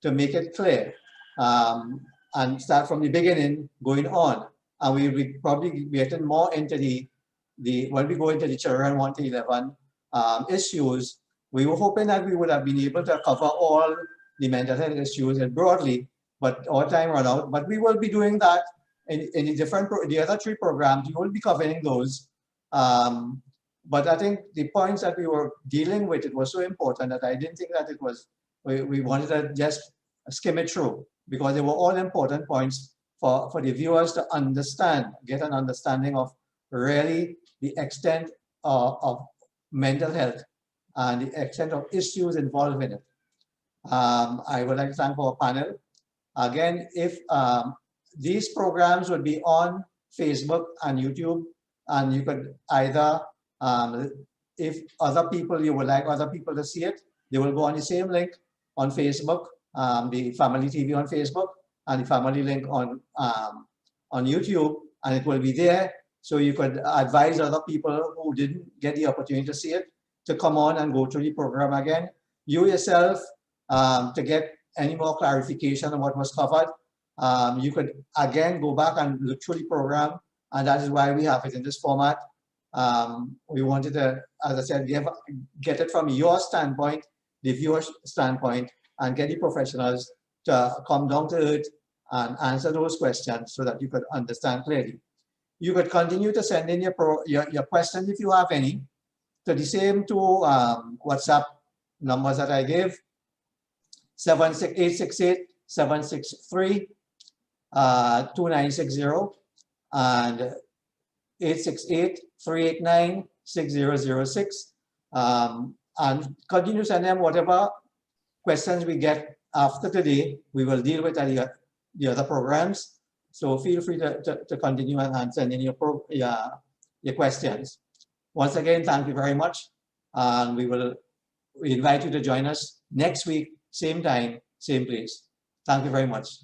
to make it clear, and start from the beginning going on. And we will probably be getting more into when we go into the children 1 to 11 issues. We were hoping that we would have been able to cover all the mental health issues broadly, but our time ran out. But we will be doing that in the other 3 programs. We will be covering those. But I think the points that we were dealing with, it was so important that I didn't think that it was, we wanted to just skim it through, because they were all important points for the viewers to understand, get an understanding of really the extent of mental health and the extent of issues involved in it. I would like to thank our panel. Again, if these programs would be on Facebook and YouTube, and you could either, if other people, you would like other people to see it, they will go on the same link on Facebook, the Family TV on Facebook, and the family link on YouTube, and it will be there. So you could advise other people who didn't get the opportunity to see it to come on and go through the program again. You yourself, to get any more clarification on what was covered, you could again go back and look through the program, and that is why we have it in this format. We wanted to, as I said, get it from your standpoint, the viewer's standpoint, and get the professionals to come down to earth and answer those questions so that you could understand clearly. You could continue to send in your questions if you have any to the same 2 WhatsApp numbers that I gave, 868-763-2960 and 868-389-6006. And continue to send them whatever questions we get after today. We will deal with the other programs. So feel free to continue and send in your questions. Once again, thank you very much. And we invite you to join us next week, same time, same place. Thank you very much.